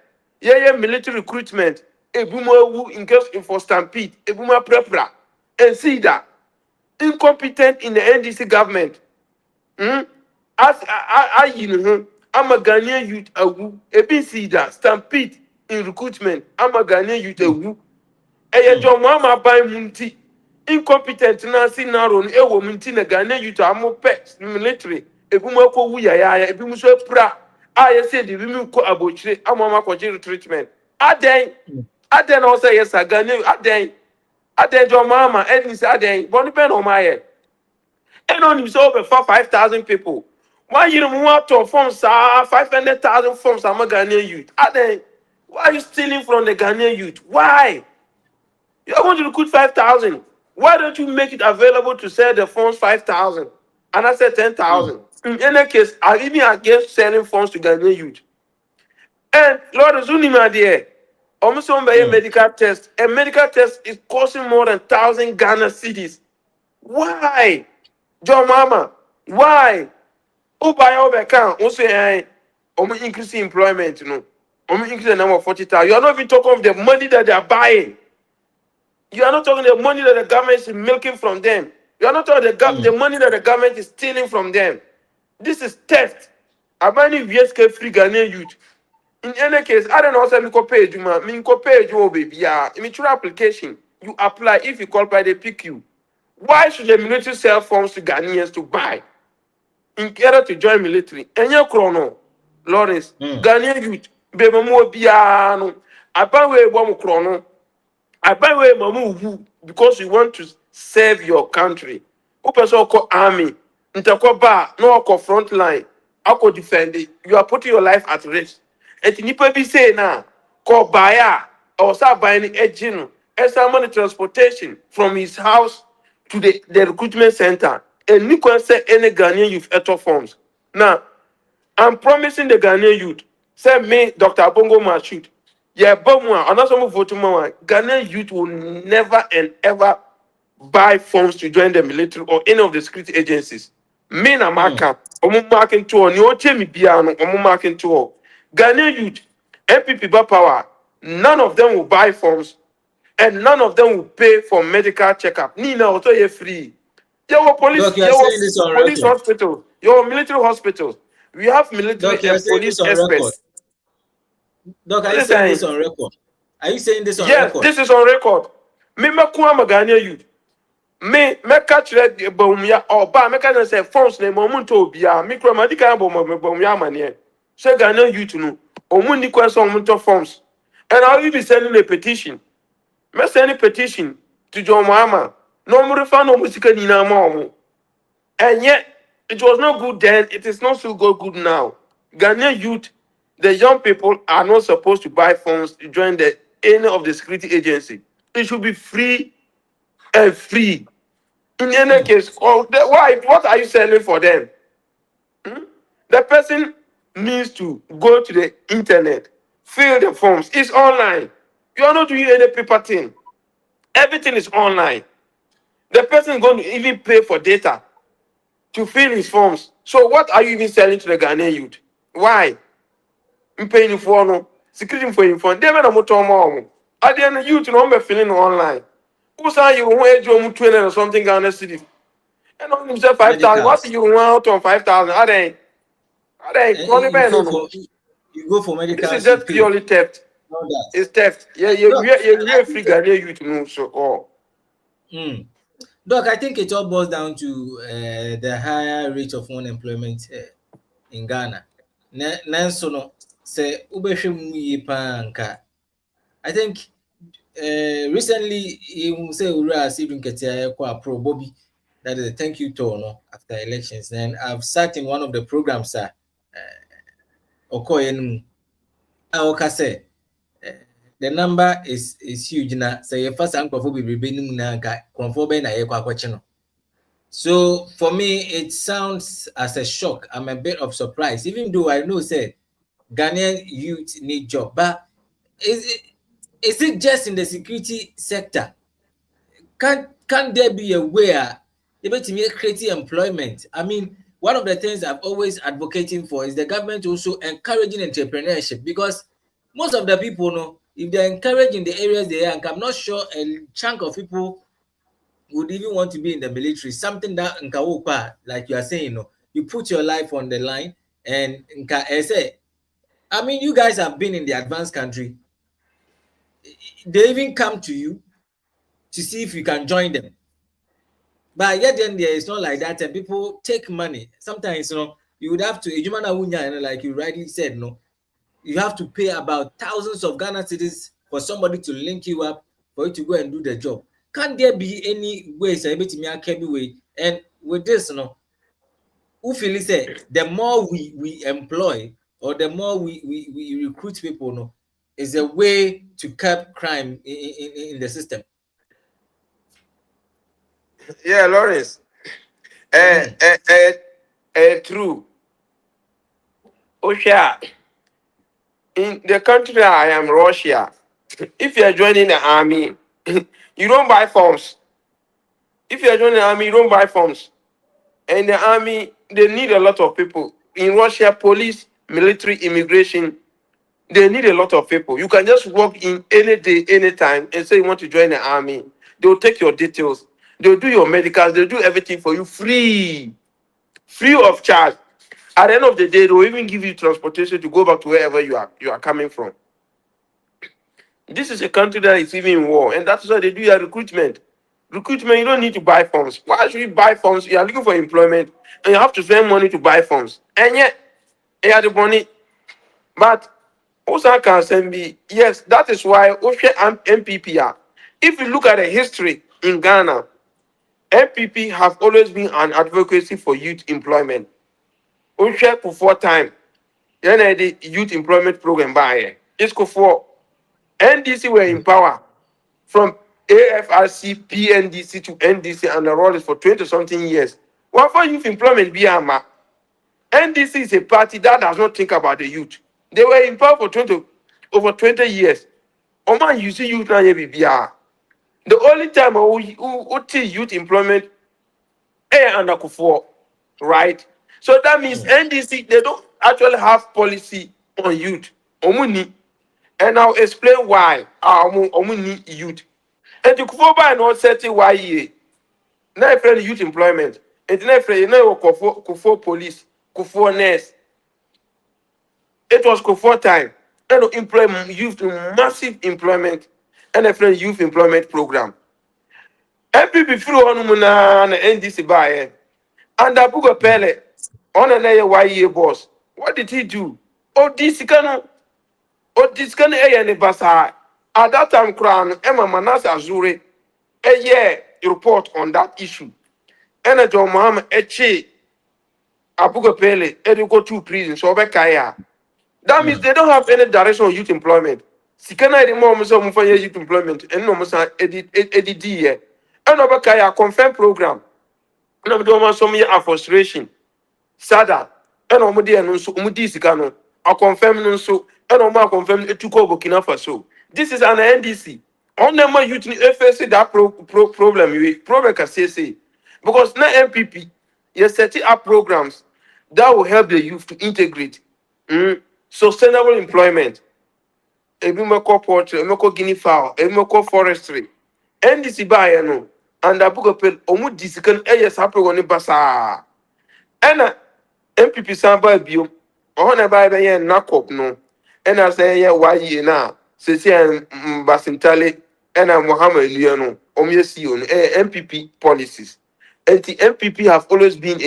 Yeah, military recruitment. Ebuma in case for stampede. Ebuma prepra. And see that. Incompetent in the NDC government. As you know, I'm a Ghanaian youth awu. Ebi see that stampede in recruitment. I'm a Ghanaian youth awu. John Mama by Munti. Incompetent Nancy Naron, Ewo Muntina Ghana, you to amo pets, military, Ebumako Wuya, Ebimuso Pra. I said, the women ko abochire, Amama Kojiri treatment. Aden also, yes, I Ghana, Aden John Mama, Ednis Aden, Bonipen on my head. And on himself over 5,000 people. Why you don't want to form 500,000 forms among Ghanaian youth? Why are you stealing from the Ghanaian youth? Why? You are going to recruit 5,000. Why don't you make it available to sell the phones 5,000? And I said 10,000. In any case, I even against selling phones to Ghanaian youth. And Lord, Zunima there. Almost on by a medical test. A medical test is costing more than 1,000 Ghana cedis. Why? John Mama, why? Who buy over account? Who say, hey, increasing employment, you know? Increase the number of 40,000. You are not even talking of the money that they are buying. You are not talking the money that the government is milking from them. You are not talking the money that the government is stealing from them. This is theft. Abani VSK free Ghanaian youth. In any case, I don't know how to pay you, man. Me pay you, baby. Yeah, in your application, you apply. If you qualify, they pick you. Why should the military sell forms to Ghanaians to buy? In order to join military. And your chrono, Lawrence, Ghanaian youth, baby, more piano. I buy way one chrono. I buy way mamu because you want to serve your country. Open so called army. Interco bar, no call front line. I could defend it. You are putting your life at risk. And you be say now, call buyer or start buying engine and some money transportation from his house to the recruitment center. And you can say any Ghanaian youth enter forms. Now, I'm promising the Ghanaian youth, say me, Dr. Bongo Mashut, yeah, but one, and also vote one. Ghanaian youth will never and ever buy forms to join the military or any of the security agencies. Me na marker, marking tour, ni oche mi piano, marking tour. Ghanaian youth, NPP power, none of them will buy forms and none of them will pay for medical checkup. Nina also ye free. Your police, Doc, you are saying this on police record. hospital, your military hospitals. We have military Doc, you are and saying police this on record. experts. Doc, are you saying this on record? Are you saying this on Yes, record? this is on record. Me kuama Ghanaian youth. Me catch that bomya or ba me can say phones name omunto bia me kura madika bomya mane. Say Ghanaian youth no omundi question omunto forms. And I'll be sending a petition. Me send a petition to John Mahama. No more refund no musika ni na ma. And yet it was not good then, it is not so good now. Ghanaian youth, the young people are not supposed to buy phones to join any of the security agency. It should be free and free. In any case, why? What are you selling for them? The person needs to go to the internet, fill the forms. It's online. You are not doing any paper thing. Everything is online. The person is going to even pay for data to fill his forms. So what are you even selling to the Ghanaian youth? Why? I'm paying for no security for info. They may not more. At the end, the youth no be filling online. Who say you want to 20 or something Ghana city? And on himself 5,000. What you want on 5,000? Are they? You go for medical. This is just purely theft. It's theft. Yeah, you're free Ghanaian youth no so. Doc, I think it all boils down to the higher rate of unemployment in Ghana. Nanso no say ubehwe mu yi panka. I think recently you say Ura Sidun Ketia kwa pro Bobby. That is a thank you tour no after elections. Then I've sat in one of the programs Okoyen say the number is huge na say first uncle for be na conform na ye kwa. So for me, it sounds as a shock. I'm a bit of surprise, even though I know say Ghanaian youth need job, but is it just in the security sector? Can there be a way to create employment? I mean, one of the things I've always advocating for is the government also encouraging entrepreneurship, because most of the people know if they're encouraged in the areas they are, I'm not sure a chunk of people would even want to be in the military. Something that like you are saying, you put your life on the line, and I mean, you guys have been in the advanced country. They even come to you to see if you can join them. But yet then there is not like that, and people take money. Sometimes you would have to like you rightly said, you have to pay about thousands of Ghana cedis for somebody to link you up for you to go and do the job. Can there be any ways way? And with this, who feel say the more we employ or the more we recruit people, is a way to curb crime in the system. Yeah, Lawrence. True. Osha, in the country I am, Russia, if you are joining the army, you don't buy forms. If you are joining the army, you don't buy forms. And the army, they need a lot of people. In Russia, police, military, immigration, they need a lot of people. You can just walk in any day, anytime, and say you want to join the army. They'll take your details. They'll do your medicals. They'll do everything for you free of charge. At the end of the day, they'll even give you transportation to go back to wherever you are coming from. This is a country that is even in war, and that's why they do your recruitment. Recruitment, you don't need to buy forms. Why should you buy forms? You are looking for employment, and you have to spend money to buy forms. And yet, you have the money. But also can be, yes, that is why NPP are. If you look at the history in Ghana, NPP have always been an advocacy for youth employment. Oshe for time, the youth employment program by it's for NDC were in power from AFRC, PNDC to NDC, and the role is for 20 something years. What for youth employment be ama? NDC is a party that does not think about the youth. They were in power for over 20 years. Oman, you see youth now, the only time who teach youth employment under Kufuor, right? So that means NDC, they don't actually have policy on youth. Omuni. And I'll explain why Omuni youth. And the Kufuor by not setting why now friend youth employment. And now friend, Kufuor police, Kufuor nurse. It was Kufuor time. And employ youth massive employment and a friend youth employment program. MPP through on na NDC by and Abuga Pele on an AYE boss. What did he do? This can a basa. At that time, Crown Emma Manas Azure a year report on that issue. And a John Mohammed Eche Abuga Pele, Edugo 2 prison, so Bekaya. That means they don't have any direction on youth employment. Sikana the mom so mufanya youth employment and no musa edit year. And Obakaya confirm program. No do want some year of frustration. Sada and Omudi and so Umudi Sikano. I confirm no so and Oma confirm it took over Burkina Faso. This is an NDC. On the more youth FSC that problem can say because now MPP you're setting up programs that will help the youth to integrate sustainable employment. Ebimako poultry, Ebimako guinea fowl, Ebimako forestry. NDC by no and Abuga Pel Omu Disikan Ayas Happy on Basa. And MPP Samba Bio, on a by the end knock up no. And I say, yeah, why ye now? Cecian Basintale and Mohammed Liano, Omyesion, MPP policies. And the MPP have always been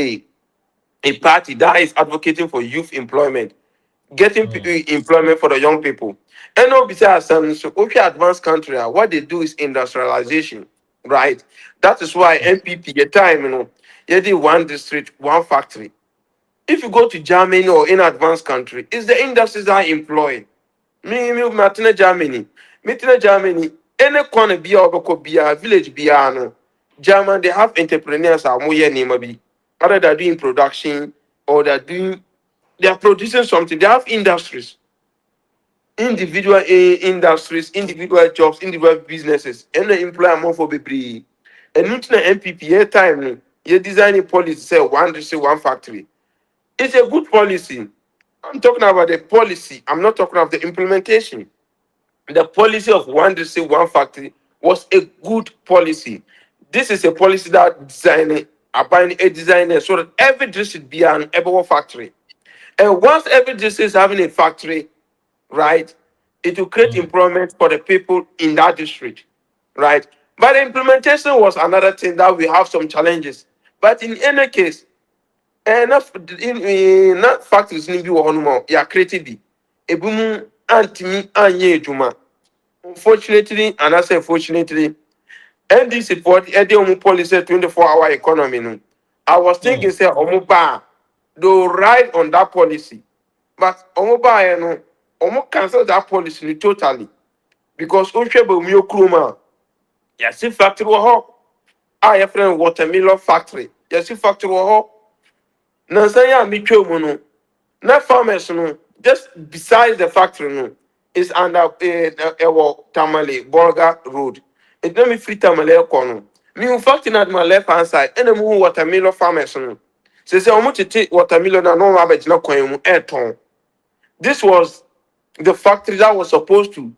a party that is advocating for youth employment, getting employment for the young people. And no, besides, so if you advanced country, what they do is industrialization, right? That is why MPP, the time, you did one district, one factory. If you go to Germany or in advanced country, it's the industries that employ. Martina Germany, any corner be or be a village be German, they have entrepreneurs are more maybe. Either they're doing production or they are producing something. They have industries, individual industries, individual jobs, individual businesses, and they employ more for people. And not MPP, time, you designing policy, say one district, one factory. It's a good policy. I'm talking about the policy. I'm not talking about the implementation. The policy of one district, one factory was a good policy. This is a policy that a designer so that every district be an able factory. And once every district is having a factory, right, it will create employment for the people in that district, right? But the implementation was another thing that we have some challenges. But in any case, enough in not factories ni bi wɔ hɔ nom ya creative bi ebi mu antimi anye edwuma. Unfortunately, and I say fortunately, NDC for the policy 24-hour economy. No. I was thinking, say, Omuba, they'll ride on that policy. But Omuba, you know, Omu cancel that policy totally. Because Oshebo Mio Kruma, yes, factory ho, I have friend watermelon factory. Yes, factory ho. Nansaya Micho Mono. Not farmers, no, just beside the factory, no, is under Tamale, Bolga Road. It don't me free Tamale corner. Me in fact at my left hand side, and the move watermelon farmers, no. Say, how much it take watermelon and no rabbit not coin air ton. This was the factory that was supposed to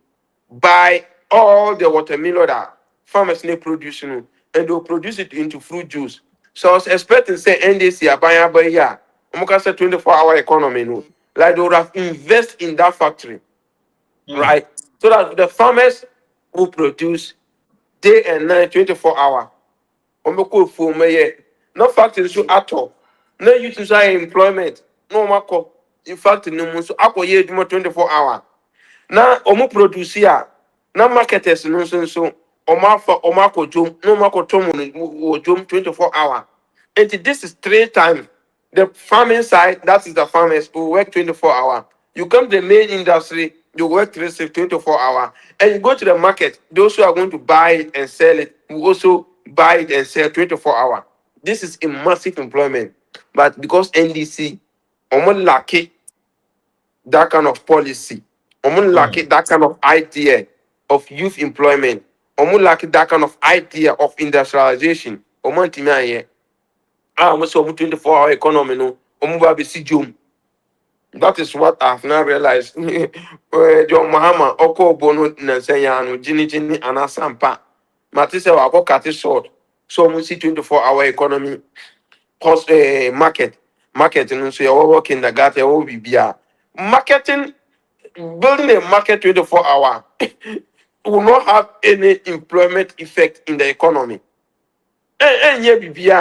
buy all the watermelon that farmers need producing, and they'll produce it into fruit juice. So I was expecting say NDC abaya by year. I'm say 24-hour economy, no. Like they would have invest in that factory, right? So that the farmers will produce day and night, 24 hours. For me, no factory so at all. No use employment. No mako. In fact, no more so ako ye 24 hours. Na omo produce ya na marketers no so omo ko jom no mako tomu no jom 24 hours. And this is 3 times the farming side, that is the farmers who work 24 hours. You come to the main industry, you work 24 hours, and you go to the market, those who are going to buy it and sell it will also buy it and sell 24 hours. This is a massive employment. But because NDC almost lucky that kind of policy, almost lucky that kind of idea of youth employment, almost lucky that kind of idea of industrialization, almost almost 24-hour economy, no, that is what I've now realized. John Mahama, Oko Bono Nansayano, Jini Anasampa, Matisse Wako Kati short. So we see 24-hour economy, cost market, and so you're working the gate, will be beer. Marketing, building a market 24 hour will not have any employment effect in the economy. And yeah, be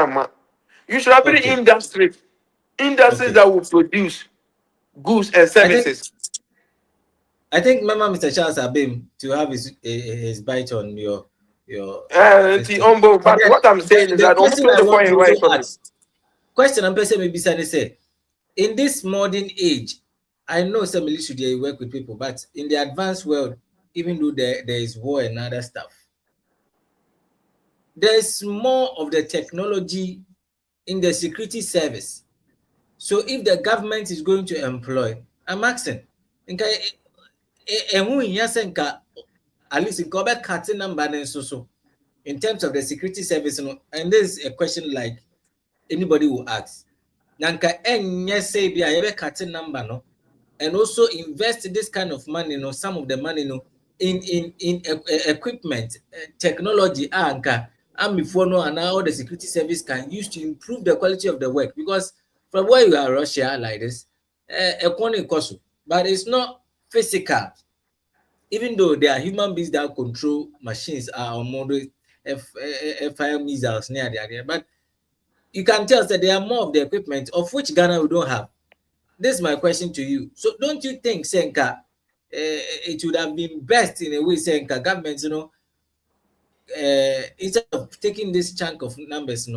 you should have been industries that will produce goods and services. I think Mama Mr. Charles Abim to have his bite on your but what I'm saying is that question I'm saying maybe say in this modern age, I know some military they work with people, but in the advanced world, even though there is war and other stuff, there's more of the technology in the security service. So if the government is going to employ, I'm asking, at least in Quebec cutting number so in terms of the security service, and this is a question like anybody will ask. Nanka say be a cutting number, no, and also invest this kind of money, some of the money, in equipment, technology, anka, and before and all the security service can use to improve the quality of the work. Because from where you are, Russia like this, but it's not physical. Even though there are human beings that control machines, are model fire missiles near there, but you can tell that there are more of the equipment of which Ghana we don't have. This is my question to you. So don't you think, Senka, it would have been best in a way, Senka, government, instead of taking this chunk of numbers,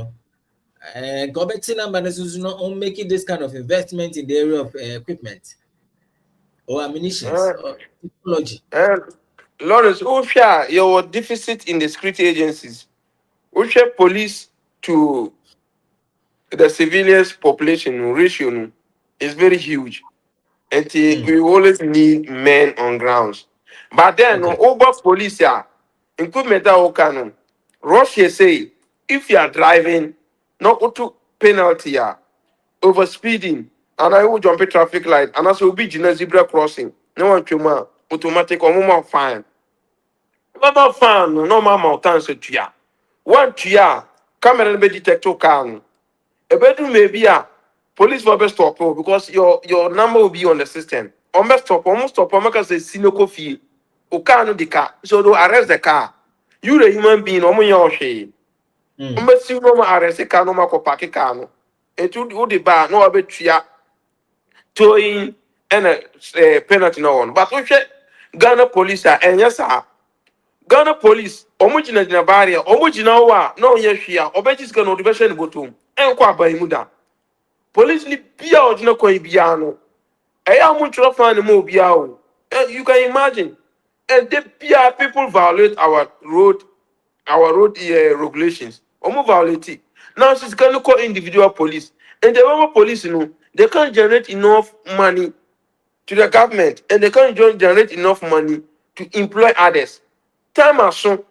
government numbers, making this kind of investment in the area of equipment or ammunition or technology. Lawrence, your deficit in the security agencies, police to the civilians population ratio is very huge. And we always need men on grounds. But then over police, equipment that Russia say if you are driving, not to penalty, over speeding, and I will jump a traffic light, and also be zebra crossing. No one to automatic or more fine. Mama fan, no mama answer to ya. One to ya, camera be detector can. A bedroom may be a police for best stop because your number will be on the system. Almost stop, make us a sinoko fee. Okano the car, so they'll arrest the car. You're a human being, Omo Mbesi no ma arrest ka no ma ko park ka no. Etu wo de ba no obetua towing and a penalty no one. But we Ghana police are enya sa. Ghana police omo gina gina barrier, omo gina wa no ye hwia, obegis ka no de be hwe ne botom. Enko aban mu da. Police ni bia o gina kwan bia no. Eya mo tro fan ne mo bia o. You can imagine. And the bia people violate our road regulations. Omo violate it. Now she's going to call individual police. And the normal police, they can't generate enough money to the government, and they can't generate enough money to employ others. Time as soon,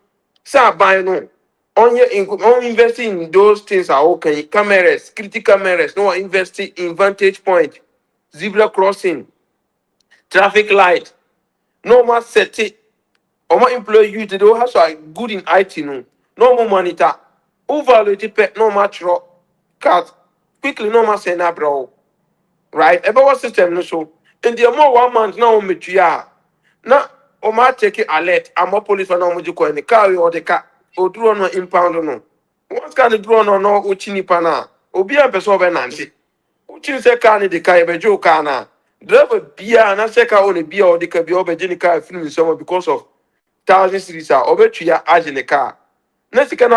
say buy no. On investing in those things are okay. Cameras, security cameras, no investing in vantage point, zebra crossing, traffic light, no more setting. Or my employee you they have so good in IT no more monitor. Overloaded pet no match cut quickly no more send up bro. Right? About system no so. In the more 1 month now metuya. Na o ma take alert. I'm a police for no mo jiko any car or the car or drone no impound no. What kind of drone or no uchini pana? Obi a person be nanti. Uchini se car ni the car be jo car na. Driver bia na se car on bia or the car be over jini car film someone because of 1,000 cities are over to your age in the car. Next can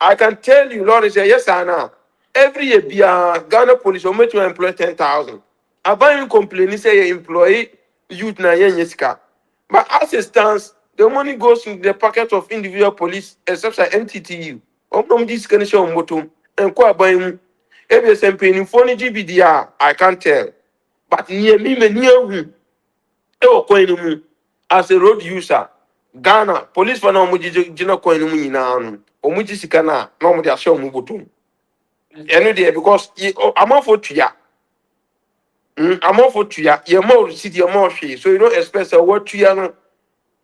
I can tell you, Lord, say yes, Anna. Every year, Ghana police will make you employ 10,000. I buy you complain, say you employee youth na yeska. But as it stands, the money goes in the pocket of individual police, except for NTTU. This can show motum and qua buying every SMP in phone GBDR. I can't tell. But near me, near whom. As a road user, Ghana police for no muji jina coin nyina no. Omuji sika na no mo de asho mu botum. Eno dey because amount for tuya. Amount for tuya. Ye more city more hwe. So you don't expect what tuya no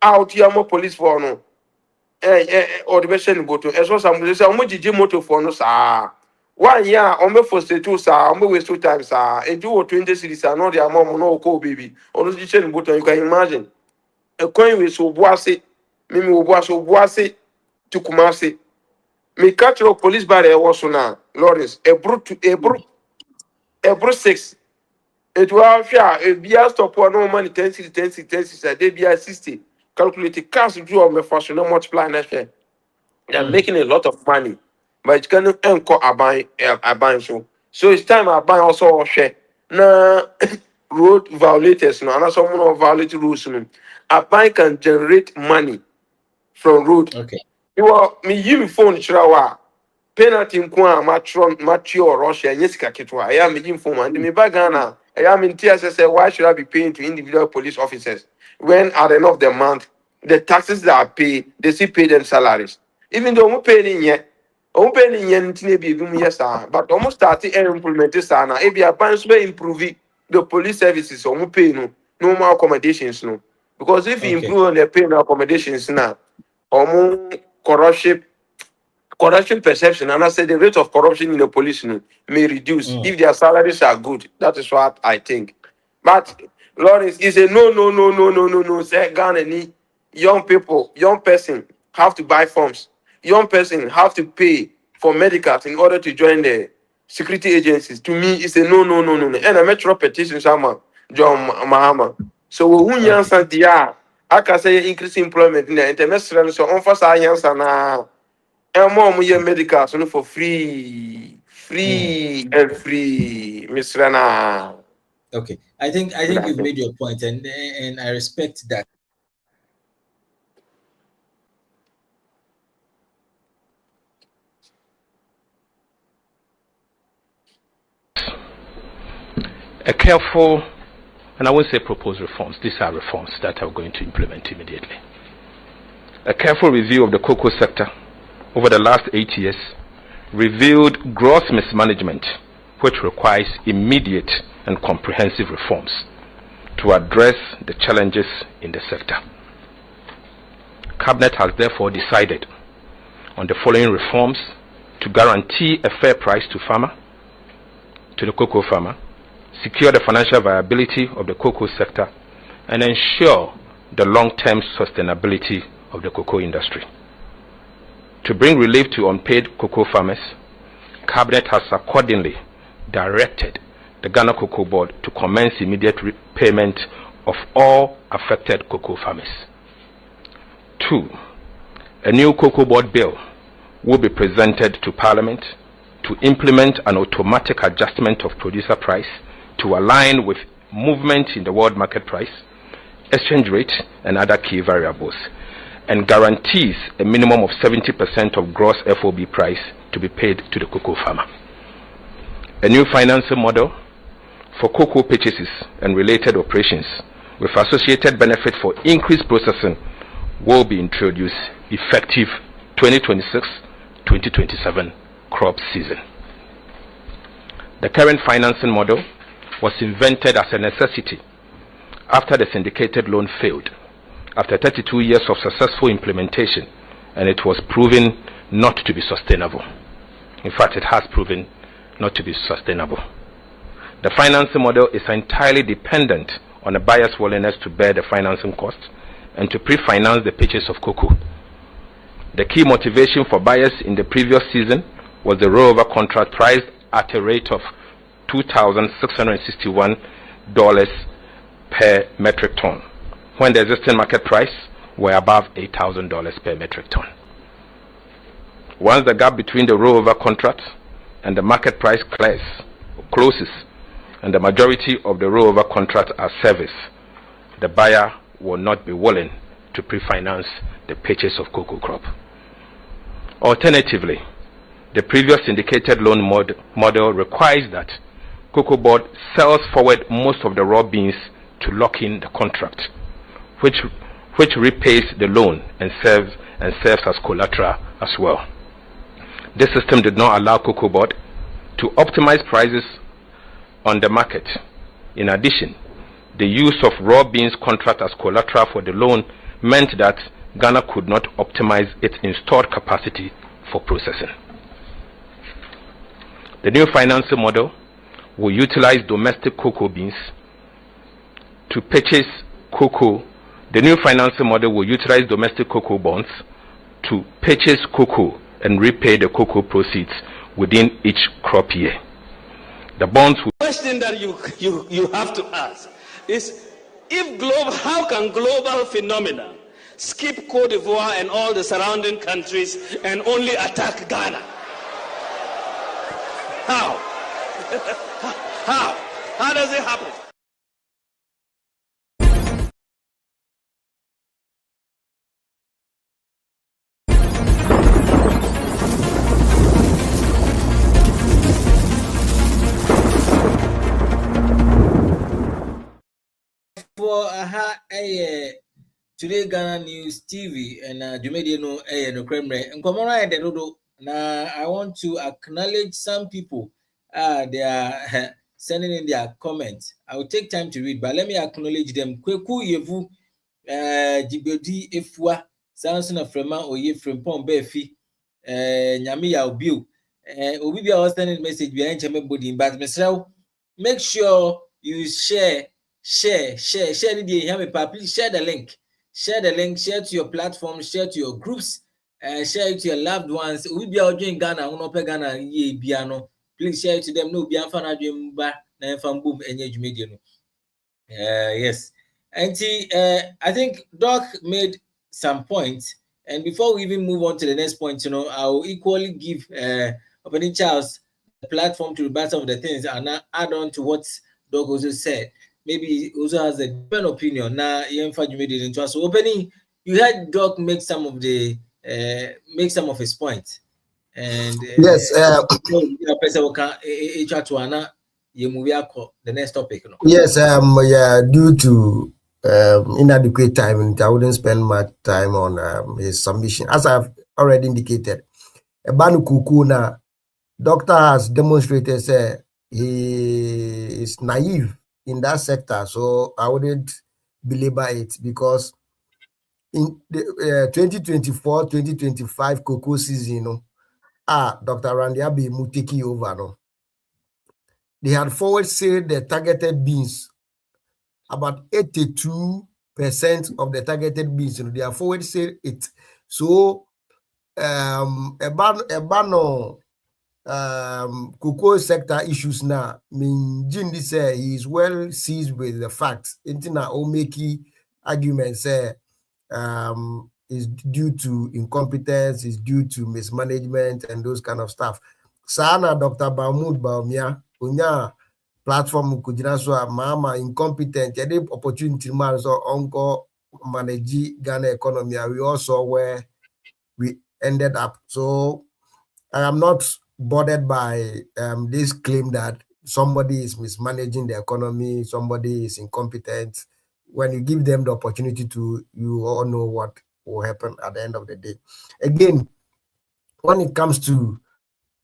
out here more police for no. Or the best in botum. Eso some say omuji motor for no sa. 1 year on me for stay two sa, on me waste 2 times sa. And do 20 cities are not their mom no call baby. On the chain botum you can imagine. A coin with so boise, Mimi was so boise to Kumasi. Me catch your police barrier was so now, Lawrence, a brute 6. It was a beer stop one no money 10 60, 10 60, 10 60, they be 60. Calculated cash draw on my fashion, no multiply next year. They're making a lot of money, but it's going to encore a buy so. So it's time I buy also a share. Nah, road violators, no, and someone of violate rules. A bank can generate money from road. Okay. You are me you phone chirawa penalty nkwa mature Russia nyesika kitwa. I am me phone and me bagana. I am in TSS. Why should I be paying to individual police officers when at the end of the month the taxes that I pay they still pay them salaries. Even though we pay in yet. Open in yes, but almost started implemented sana. If you are improve the police services, or pay no more accommodations no. Because if you improve on the pay no accommodations now, or corruption perception, and I say the rate of corruption in the police may reduce if their salaries are good. That is what I think. But Lawrence is a no. Say Ghana young people, young person have to buy forms. Young person have to pay for medicals in order to join the security agencies. To me, it's a no. And a metro petition, Sama John Mahama. So we answer the I can say increase employment in the international. So on for science and more medicals for free, Miss Rana. Okay, I think you've made your point, and I respect that. A careful, and I won't say proposed reforms, these are reforms that are going to implement immediately. A careful review of the cocoa sector over the last 8 years revealed gross mismanagement, which requires immediate and comprehensive reforms to address the challenges in the sector. Cabinet has therefore decided on the following reforms to guarantee a fair price to the cocoa farmer, secure the financial viability of the cocoa sector, and ensure the long-term sustainability of the cocoa industry. To bring relief to unpaid cocoa farmers, Cabinet has accordingly directed the Ghana Cocoa Board to commence immediate repayment of all affected cocoa farmers. 2. A new Cocoa Board bill will be presented to Parliament to implement an automatic adjustment of producer price to align with movement in the world market price, exchange rate, and other key variables, and guarantees a minimum of 70% of gross FOB price to be paid to the cocoa farmer. A new financing model for cocoa purchases and related operations with associated benefit for increased processing will be introduced effective 2026-2027 crop season. The current financing model was invented as a necessity after the syndicated loan failed after 32 years of successful implementation, and it was proven not to be sustainable. In fact, it has proven not to be sustainable. The financing model is entirely dependent on the buyer's willingness to bear the financing cost and to pre-finance the purchase of cocoa. The key motivation for buyers in the previous season was the rollover contract priced at a rate of $2,661 per metric ton, when the existing market price were above $8,000 per metric ton. Once the gap between the rollover contract and the market price closes, and the majority of the rollover contracts are serviced, the buyer will not be willing to pre-finance the purchase of cocoa crop. Alternatively, the previous syndicated loan model requires that Cocoa Board sells forward most of the raw beans to lock in the contract, which repays the loan and serves as collateral as well. This system did not allow Cocoa Board to optimize prices on the market. In addition, the use of raw beans contract as collateral for the loan meant that Ghana could not optimize its installed capacity for processing. The new financing model will utilize domestic cocoa beans to purchase cocoa. The new financing model will utilize domestic cocoa bonds to purchase cocoa and repay the cocoa proceeds within each crop year. The bonds will... The question that you have to ask is, how can global phenomena skip Cote d'Ivoire and all the surrounding countries and only attack Ghana? How? How does it happen? For Today Ghana News TV and Jumedi no no kremre nkomora de dodo na. I want to acknowledge some people. They are sending in their comments. I will take time to read, but let me acknowledge them. Kweku Yevu Jibodi Efua Samson of Frema Oye Frempon Befi Nyami ya Obiu Obibia was sending message behind Chamebody, but Mr. Make sure you share please share the link. Share to your platform, share to your groups, share it to your loved ones. We be out in Ghana, Ghana, ye piano. Please share it to them. No, be fan boom yes. And I think Doc made some points. And before we even move on to the next point, I will equally give Opening Charles the platform to rebut some of the things and add on to what Doc also said. Maybe he also has a different opinion. Now, so Opening, you heard Doc make some of his points. And yes, the next topic. Yes, due to inadequate time, I wouldn't spend much time on his submission. As I've already indicated, Ebanu Kukuna, doctor has demonstrated he is naive in that sector, so I wouldn't belabor it, because in the 2024-2025 cocoa season, Dr. Randy Abiy will take over. No? They had forward said the targeted beans about 82 of the targeted beans. They are forward say it. So ebano cocoa sector issues now. Jindi say he is well seized with the facts. Intina omeki argument say is due to incompetence, is due to mismanagement and those kind of stuff. Sana Dr. Bahmoud Baumia, unya platform kujina so mama incompetent, yet opportunity man so uncle manage Ghana economy. We also where we ended up. So I am not bothered by this claim that somebody is mismanaging the economy, somebody is incompetent. When you give them the opportunity to, you all know what will happen at the end of the day. Again, when it comes to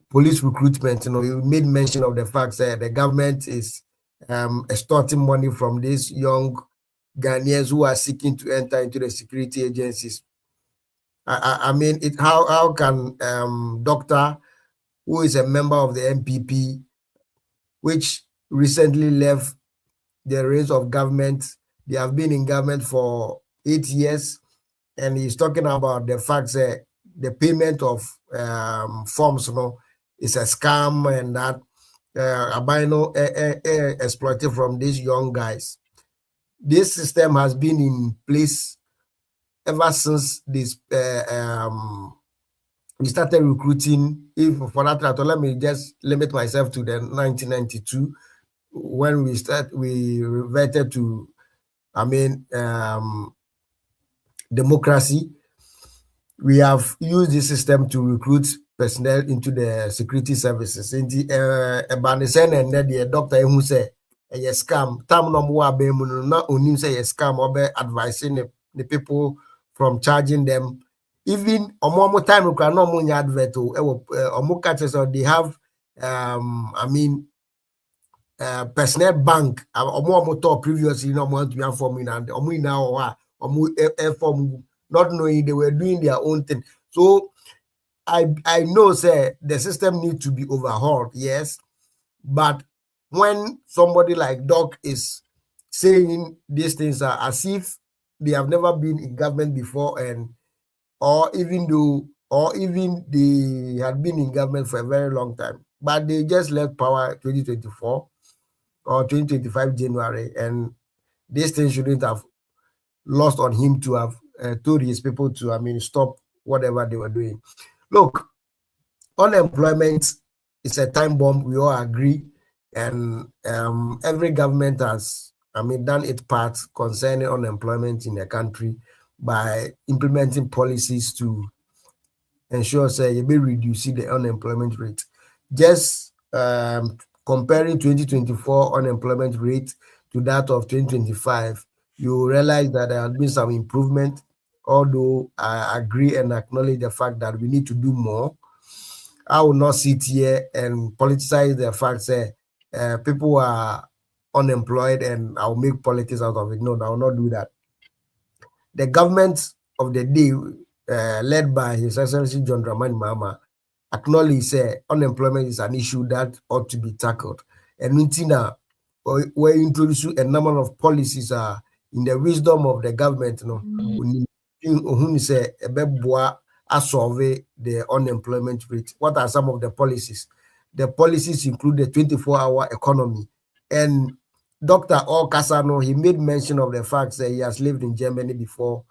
police recruitment, you made mention of the fact that the government is extorting money from these young Ghanaians who are seeking to enter into the security agencies. I mean, how can doctor who is a member of the NPP, which recently left the reins of government, they have been in government for 8 years, and he's talking about the fact that the payment of forms, is a scam, and that albino exploited from these young guys. This system has been in place ever since this we started recruiting. If for that matter, let me just limit myself to the 1992 when we reverted to, democracy. We have used this system to recruit personnel into the security services. In the the doctor who said a scam, tam no more not only say a scam or advising the people from charging them. Even more time we can no money advert or they have personnel bank or previously no want to be informed and now not knowing they were doing their own thing. So I know say the system needs to be overhauled, yes, but when somebody like Doc is saying these things are as if they have never been in government before, or even they had been in government for a very long time, but they just left power 2024 or 2025 January, and this thing shouldn't have lost on him to have told his people to stop whatever they were doing. Look, unemployment is a time bomb, we all agree, and every government has done its part concerning unemployment in the country by implementing policies to ensure you may reduce the unemployment rate. Just comparing 2024 unemployment rate to that of 2025, you realize that there has been some improvement, although I agree and acknowledge the fact that we need to do more. I will not sit here and politicize the fact that people are unemployed and I'll make politics out of it. No, I will not do that. The government of the day, led by His Excellency John Dramani Mahama, acknowledge unemployment is an issue that ought to be tackled. And we introduce a number of policies in the wisdom of the government, solve the unemployment rate. What are some of the policies? The policies include the 24-hour economy. And Dr. Kasano, he made mention of the fact that he has lived in Germany before.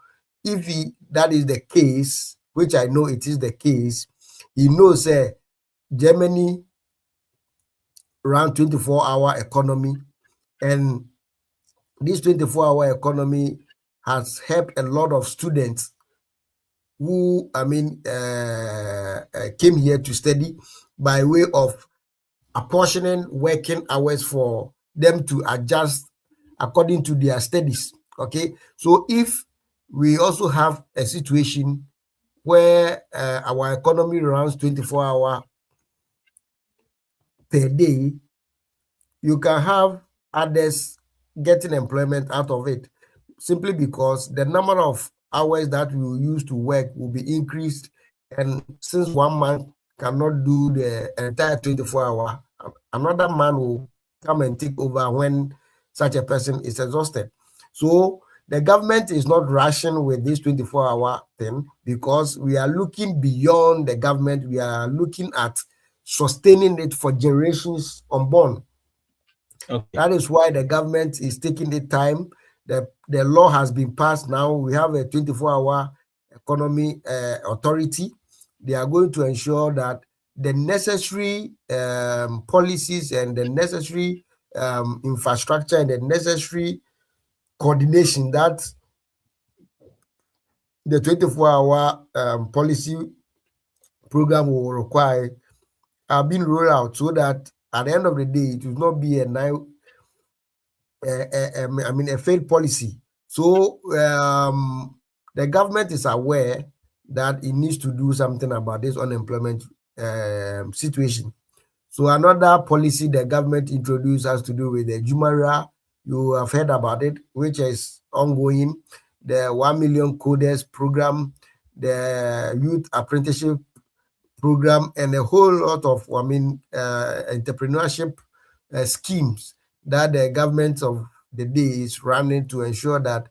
If that is the case, which I know it is the case, he knows Germany ran 24-hour economy, and this 24-hour economy has helped a lot of students who came here to study by way of apportioning working hours for them to adjust according to their studies. Okay, so if we also have a situation where our economy runs 24 hours per day, you can have others getting employment out of it, simply because the number of hours that we will use to work will be increased. And since one man cannot do the entire 24 hours, another man will come and take over when such a person is exhausted. So the government is not rushing with this 24-hour thing because we are looking beyond the government. We are looking at sustaining it for generations unborn. Okay. That is why the government is taking the time. The law has been passed now. We have a 24-hour economy authority. They are going to ensure that the necessary policies and the necessary infrastructure and the necessary coordination that the 24-hour policy program will require are being rolled out so that at the end of the day, it will not be a failed policy. So the government is aware that it needs to do something about this unemployment situation. So another policy the government introduced has to do with the Jumara. You have heard about it, which is ongoing. The 1 million coders program, the youth apprenticeship program, and a whole lot of entrepreneurship schemes that the government of the day is running to ensure that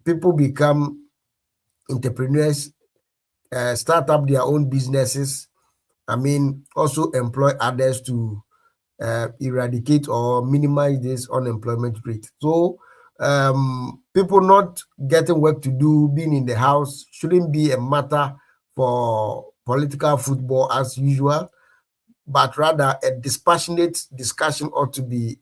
people become entrepreneurs, start up their own businesses. Also employ others to eradicate or minimize this unemployment rate. So people not getting work to do, being in the house, shouldn't be a matter for political football as usual, but rather a dispassionate discussion ought to be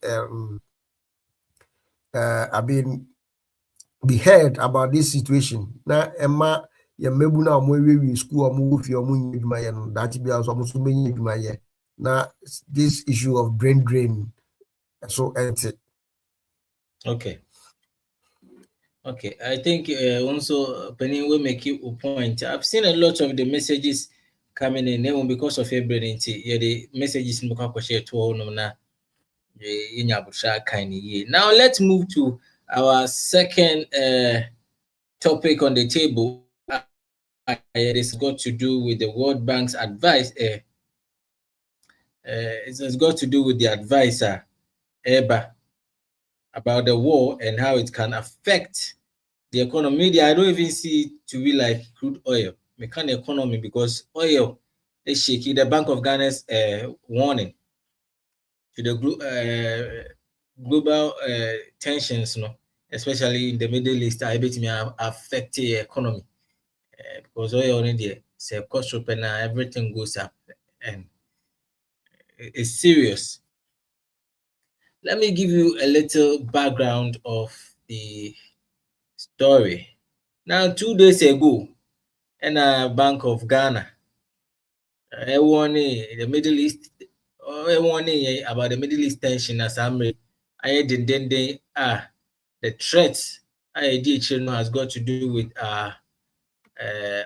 be heard about this situation. Now, Emma, ya mebu na we school or fi that be also now this issue of brain drain. So ends it. Okay. Okay, I think also Penny will make you a point. I've seen a lot of the messages coming in even because of everything. Yeah, the messages in the share to all now. Now let's move to our second topic on the table. It has got to do with the World Bank's advice. It has got to do with the advisor, EBA, about the war and how it can affect the economy. I don't even see it to be like crude oil, mechanical economy, because oil is shaky. The Bank of Ghana's warning to the global tensions, especially in the Middle East, I bet me affect the economy because oil only there, say cost up and everything goes up, and it's serious. Let me give you a little background of the story. Now, 2 days ago, in a Bank of Ghana, everyone in the Middle East, everyone about the Middle East tension as the threat has got to do with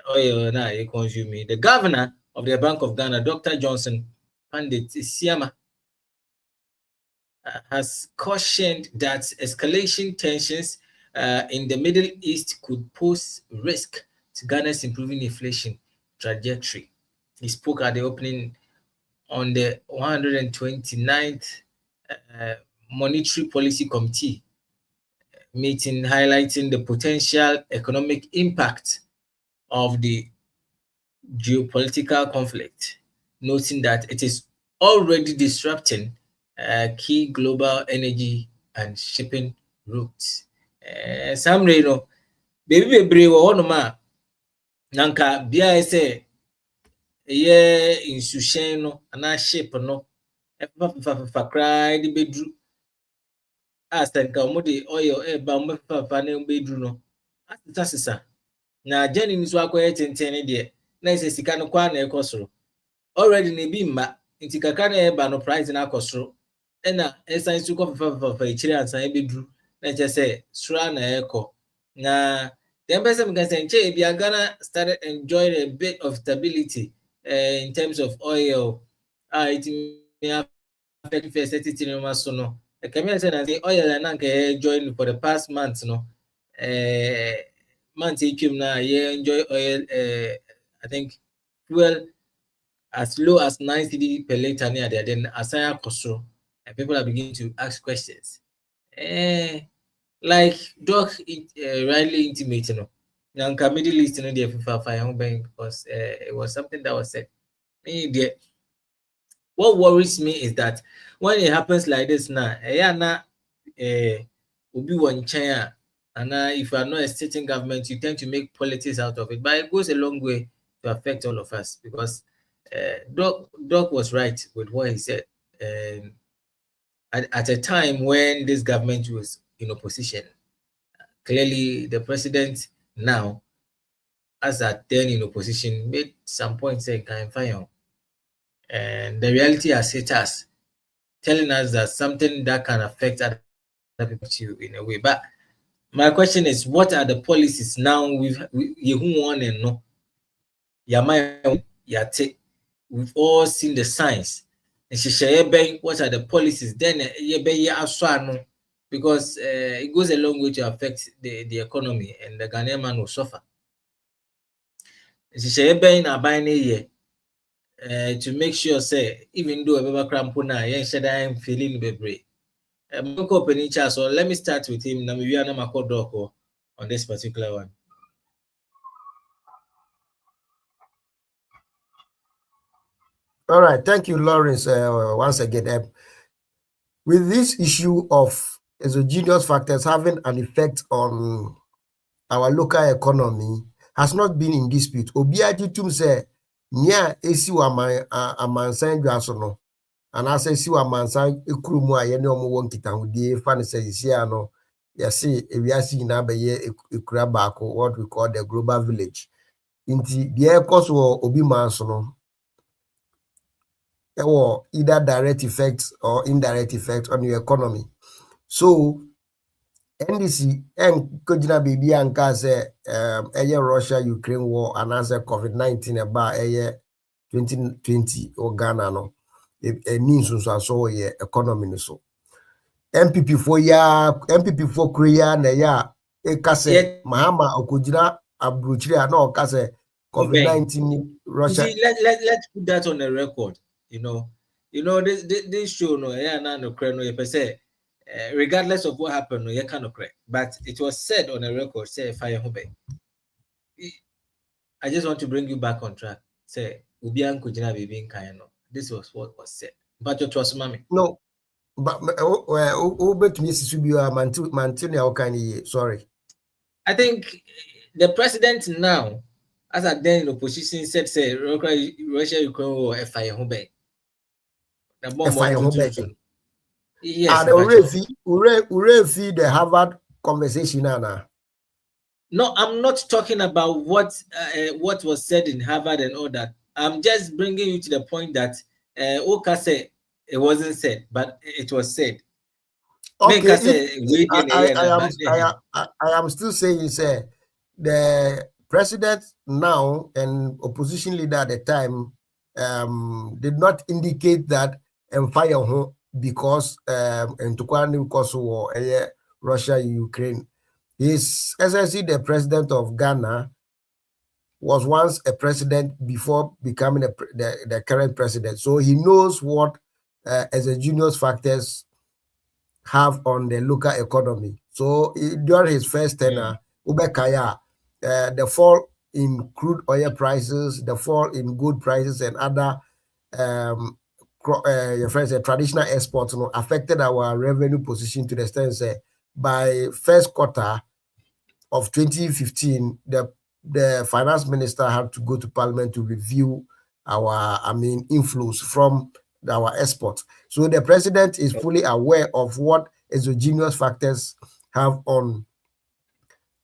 oil now consuming. The governor of the Bank of Ghana, Dr. Johnson Pandit Siama, has cautioned that escalation tensions in the Middle East could pose risk to Ghana's improving inflation trajectory. He spoke at the opening on the 129th Monetary Policy Committee meeting, highlighting the potential economic impact of the geopolitical conflict, noting that it is already disrupting key global energy and shipping routes. Some baby brave or no nanka bia say insushen no ana ship no fa cry the bedru as tanka mo de oil ba mo fa na bedru no asisa na jeni nso akoye tenten de na ise sika no kwa na ekosoro already na bi mma nti kakra na ba no price na akosoro ena esan su ko fa ichire ansan ebedru na che say sura na eko na the person can say Ghana started enjoying a bit of stability in terms of oil. It may affect first so no. I can say that the oil and enjoying for the past months, months now enjoy oil. I think fuel as low as 9 cedi per liter near there. Then as I cost, and people are beginning to ask questions. like Doc rightly intimated, you know, the Middle East, you know, the fire because it was something that was said. What worries me is that when it happens like this now, Obi one China, and if you are not a sitting government, you tend to make politics out of it. But it goes a long way to affect all of us because Doc was right with what he said. At a time when this government was in opposition, clearly the president now, as at then in opposition, made some points saying can fire. And the reality has hit us, telling us that something that can affect other people too in a way. But my question is, what are the policies now who want and no? We've all seen the signs. And what are the policies? Then because it goes a long way to affect the economy, and the Ghanaian man will suffer. To make sure, say, even though a crampona, I'm feeling bebre. So let me start with him. On this particular one. All right, thank you, Lawrence, once again. With this issue of exogenous factors having an effect on our local economy has not been in dispute. Obiati tum say nia esi wa amansan dwaso no anase esi wa amansan ekrumu a yene omo won kitahudie fa ne say sia no yesi ewiase nyina beye ekura baako, what we call the global village. Inti the cause obi manso no or either direct effects or indirect effects on your economy. So NDC and Kojina Bibi and Kaze Russia-Ukraine war and answer COVID-19 about 2020 or Ghana no. It means so economy so. MPP for Korea na ya Kase Mahama Okujina Abruchria no Kase COVID-19 Russia. See, let's put that on the record. You know, this show no, regardless of what happened, no, you cannot correct. But it was said on the record, say fire home. I just want to bring you back on track. Say Ubian Kujina Bibi Kayano. This was what was said. But you trust mommy. No, but sorry. I think the president now, as at then in opposition, said say Russia Ukraine war a fire home. Yes. Already the Harvard conversation, Anna. No, I'm not talking about what was said in Harvard and all that. I'm just bringing you to the point that Oka said it wasn't said, but it was said. Okay, I am still saying, say, the president now and opposition leader at the time did not indicate that fire home because and to cause war Russia Ukraine. His SSC, the president of Ghana, was once a president before becoming the current president. So he knows what exogenous factors have on the local economy. So during his first tenure, Ubekaya, the fall in crude oil prices, the fall in good prices and other traditional exports affected our revenue position to the extent that by first quarter of 2015, the finance minister had to go to parliament to review our, inflows from our exports. So the president is fully aware of what exogenous factors have on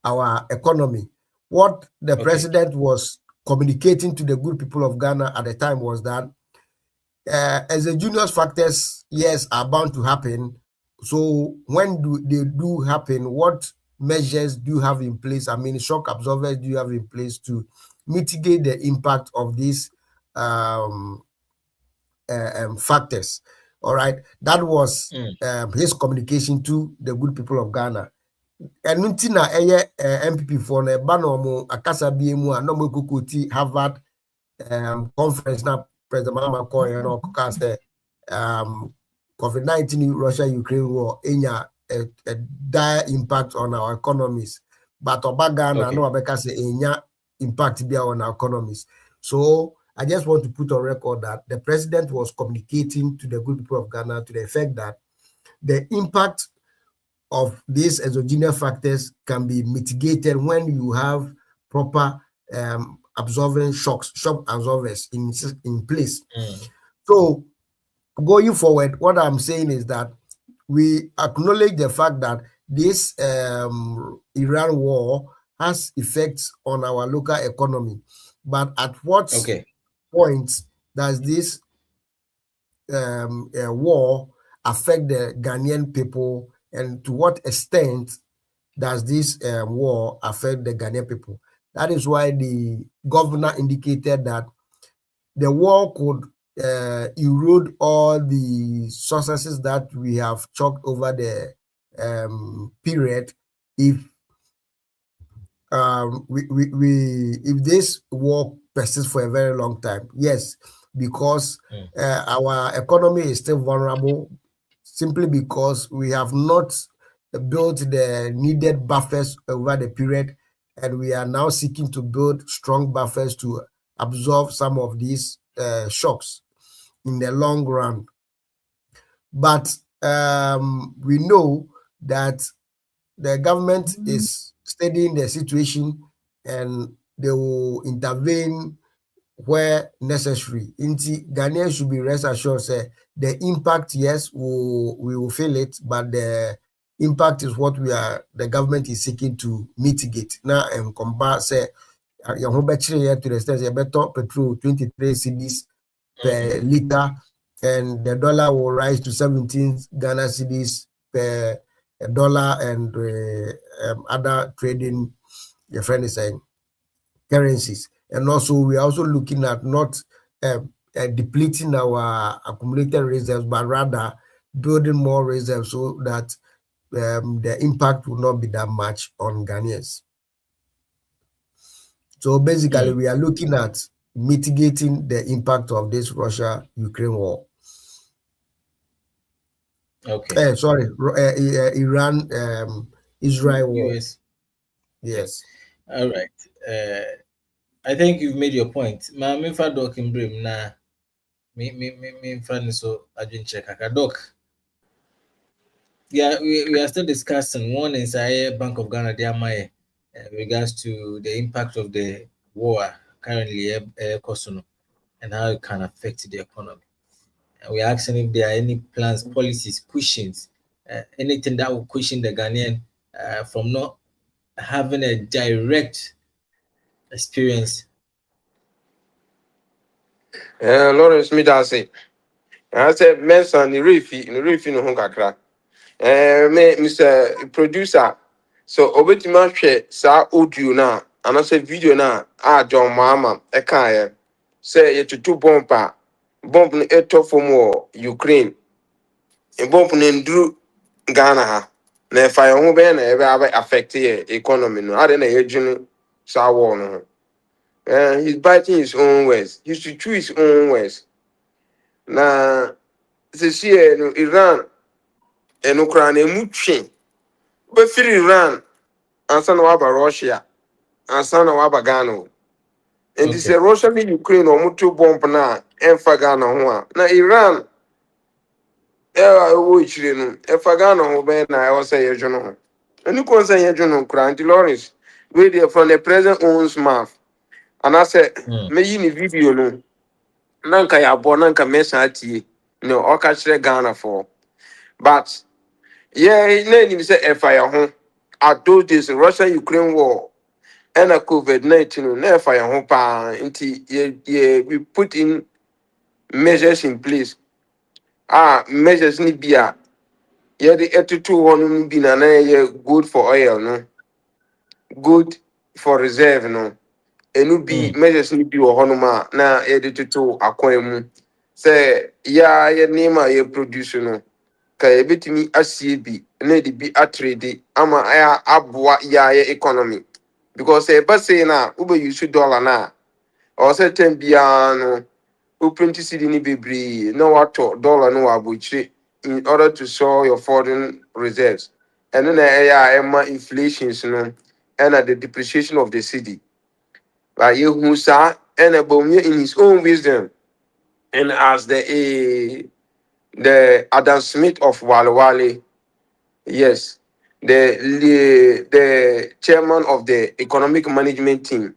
our economy. What the president was communicating to the good people of Ghana at the time was that exogenous factors, yes, are bound to happen. So when they do happen, what measures do you have in place? Shock absorbers do you have in place to mitigate the impact of these factors? All right, that was his communication to the good people of Ghana. And Nuntina MPP for the Banomo Akasa BMU and Nomo Kukuti Harvard conference now President Mama Koy and all COVID-19 Russia Ukraine war enya a dire impact on our economies. But Obagana, no Abeka say enya impact be on our economies. So I just want to put on record that the president was communicating to the good people of Ghana to the effect that the impact of these exogenous factors can be mitigated when you have proper absorbing shock absorbers in place. So going forward, what I'm saying is that we acknowledge the fact that this Iran war has effects on our local economy, but at what point does this war affect the Ghanaian people, and to what extent does this war affect the Ghanaian people? That is why the governor indicated that the war could erode all the successes that we have chalked over the period if if this war persists for a very long time. Yes, because our economy is still vulnerable simply because we have not built the needed buffers over the period, and we are now seeking to build strong buffers to absorb some of these shocks in the long run. But we know that the government is studying the situation and they will intervene where necessary. Ghanaians should be rest assured say the impact, yes, we will feel it, but the impact is what the government is seeking to mitigate. Now, compare say your home battery to the stage better petrol 23 cedis per liter, and the dollar will rise to 17 Ghana cedis per dollar, and other trading, your friend is saying, currencies. And also, we are also looking at not depleting our accumulated reserves, but rather building more reserves so that the impact will not be that much on Ghanaians. So basically, we are looking at mitigating the impact of this Russia-Ukraine war. Sorry, Iran-Israel war. Yes. All right. I think you've made your point. Ma me fa doc in brim na me fa so adwin check doc. Yeah, we are still discussing one is Bank of Ghana in regards to the impact of the war currently and how it can affect the economy. And we're asking if there are any plans, policies, cushions, anything that will cushion the Ghanaian from not having a direct experience. Lawrence Midase. I said, Menson, the refi no kakra. Me, Mr. Producer, so Obetima share sa audio na, and I said video na, John Mama, Ekaya, say you to two bomb no eto from Ukraine, a bomb in Ghana ha. Na if I home be na ever affect the economy no, I don't know sa war no. He's biting his own words. He should choose his own words. Na this year no Iran and Ukraine muchin. But for Iran, and son of Russia, and son of Ghana. And this is Russia and Ukraine or Mutu bomb na and Fagana. Now Iran, which if Fagana who ben I was say you know. And you can say you know, Cranty Lawrence, where they from the present owns mouth. And I said, me in the video no. Nanka ya bonanka mesati, no, or catch Ghana for. But yeah, name say fire home. I told this Russia-Ukraine war and a COVID-19 no fire home pa until we put in measures in place. Measures need be the 82 one be na good for oil no, good for reserve no. And be measures need be honoma na 82 akwemu. Say ya name a produce no. Ka ebetimi asie bi na de bi atrade ama aya aboa ya economy because say na ube use dollar na or say 10 bia no u print cedi ni bebre no wato dollar no abuchire in order to show your foreign reserves and then inflations, and the depreciation of the city. But Yehusa and Abomia in his own wisdom, and as the Adam Smith of Walwale, yes, the chairman of the economic management team,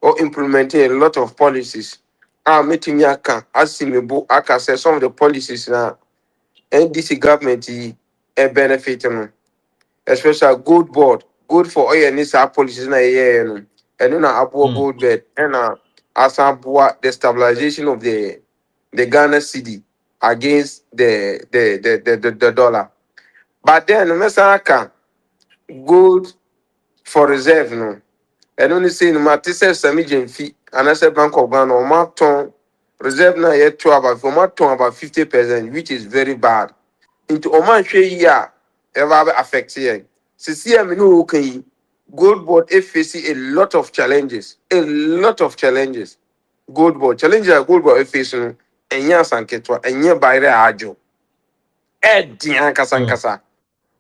or implementing a lot of policies. Meeting Yaka, Asimibo, Aka said some of the policies now, NDC government benefit, especially gold board, good for oil and this policies na and then Abu gold bed, and Asabua, the stabilization of the Ghana cedi against the dollar. But then, Messaka, gold for reserve, no. And only say, no matter Sami Jenfi, and I said Bank of Ghana, or Marton, reserve na yet to about, for Marton about 50%, which is very bad. Into Oman Shea, ever affect here. See, I mean, okay, gold board is facing a lot of challenges, Gold board, challenges, gold board is facing, and yes, and Ketwa, and yeah, by the Ajo. Dian Kasankasa.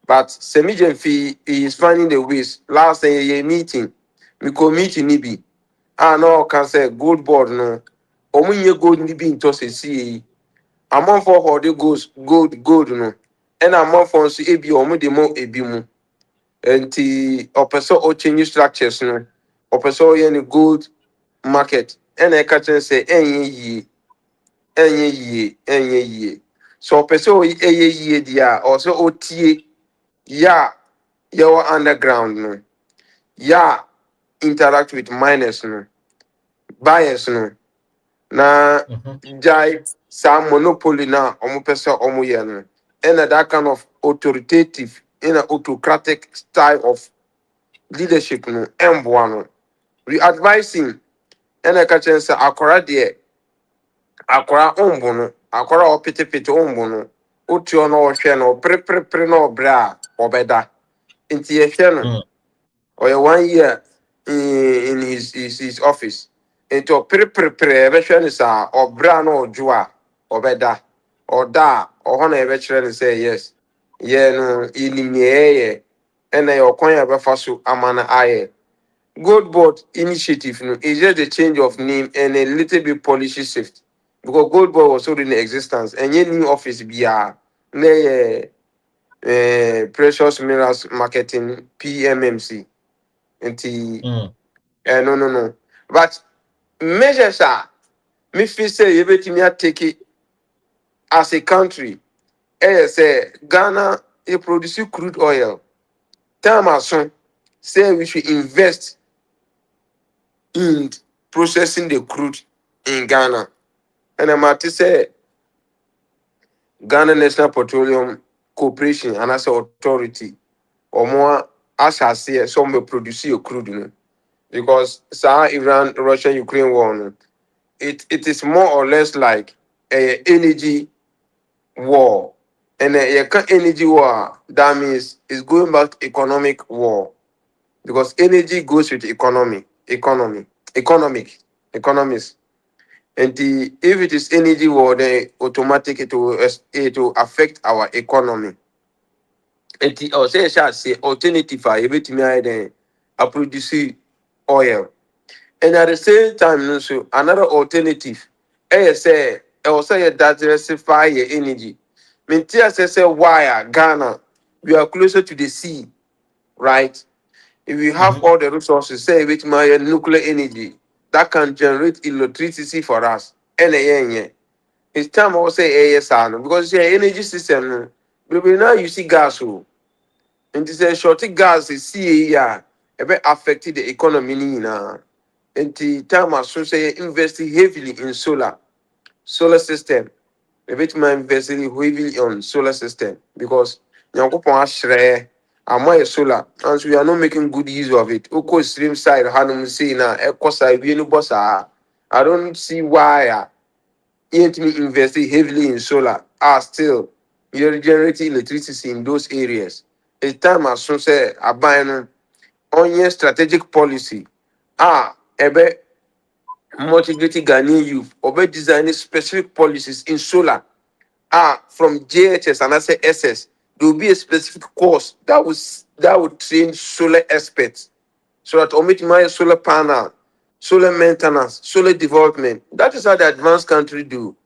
But Semijan fee is finding the ways. Last year meeting, we go meeting Nibi. No can say gold board no. Omunye gold nibi into see. Among for how they goes gold no. And among for see ebi omu demo ebimu. And the opeso o change structures no. Opeso yen gold market. And I catch and say enye ye. So opeso ye dia also OTA. Yeah, you're underground, no. Yeah, interact with miners, no. Buyers, no. Na jai some monopoly na omupesa omuye, no. And that kind of authoritative, in an autocratic style of leadership, no. Mbuano. We advising, and I catch and say, akora de, akora ombono, akora opete ombono, utio no sheno, pre no bra, obeda. Inti ye or 1 year in his office. Into pre is or brand or jua or beda or da or honor veteran and say yes. Yeah, no, in and I acquire befasu amana aye. Gold board initiative no is just a change of name and a little bit policy shift. Because gold board was already in existence and any new office be precious minerals marketing PMMC. No. But measures are me feel say you bet me take it as a country. Say Ghana they produce crude oil. Time as soon say we should invest in processing the crude in Ghana. And I'm at to say Ghana National Petroleum Corporation and as authority or more as I say some will produce your crude, because Iran, Russia, Ukraine war. It is more or less like a energy war. And a energy war, that means it's going back to economic war. Because energy goes with economics. And if it is energy war, then automatically it will affect our economy. And say alternative everything then I produce oil. And at the same time, also, another alternative, say, also diversify your energy. Mintia say, why Ghana, we are closer to the sea, right? If we have all the resources, say, with my nuclear energy, that can generate electricity for us. And it's time I say, yes, because your energy system, now you see gas, and it's a shorty gas, see, a bit affected the economy now. And the time as soon say investing heavily in solar system. A bit more investing heavily on solar system because Yankopon share a solar and we are not making good use of it. Oko stream side Hanum say na eco side we no boss. I don't see why yet me investing heavily in solar. Still you're generating electricity in those areas. It's time as soon say a buying on your strategic policy. Ebe motivating Ghanaian youth or designing specific policies in solar from JHS and I say SS there will be a specific course that would train solar experts so that omit my solar panel, solar maintenance, solar development. That is how the advanced country do.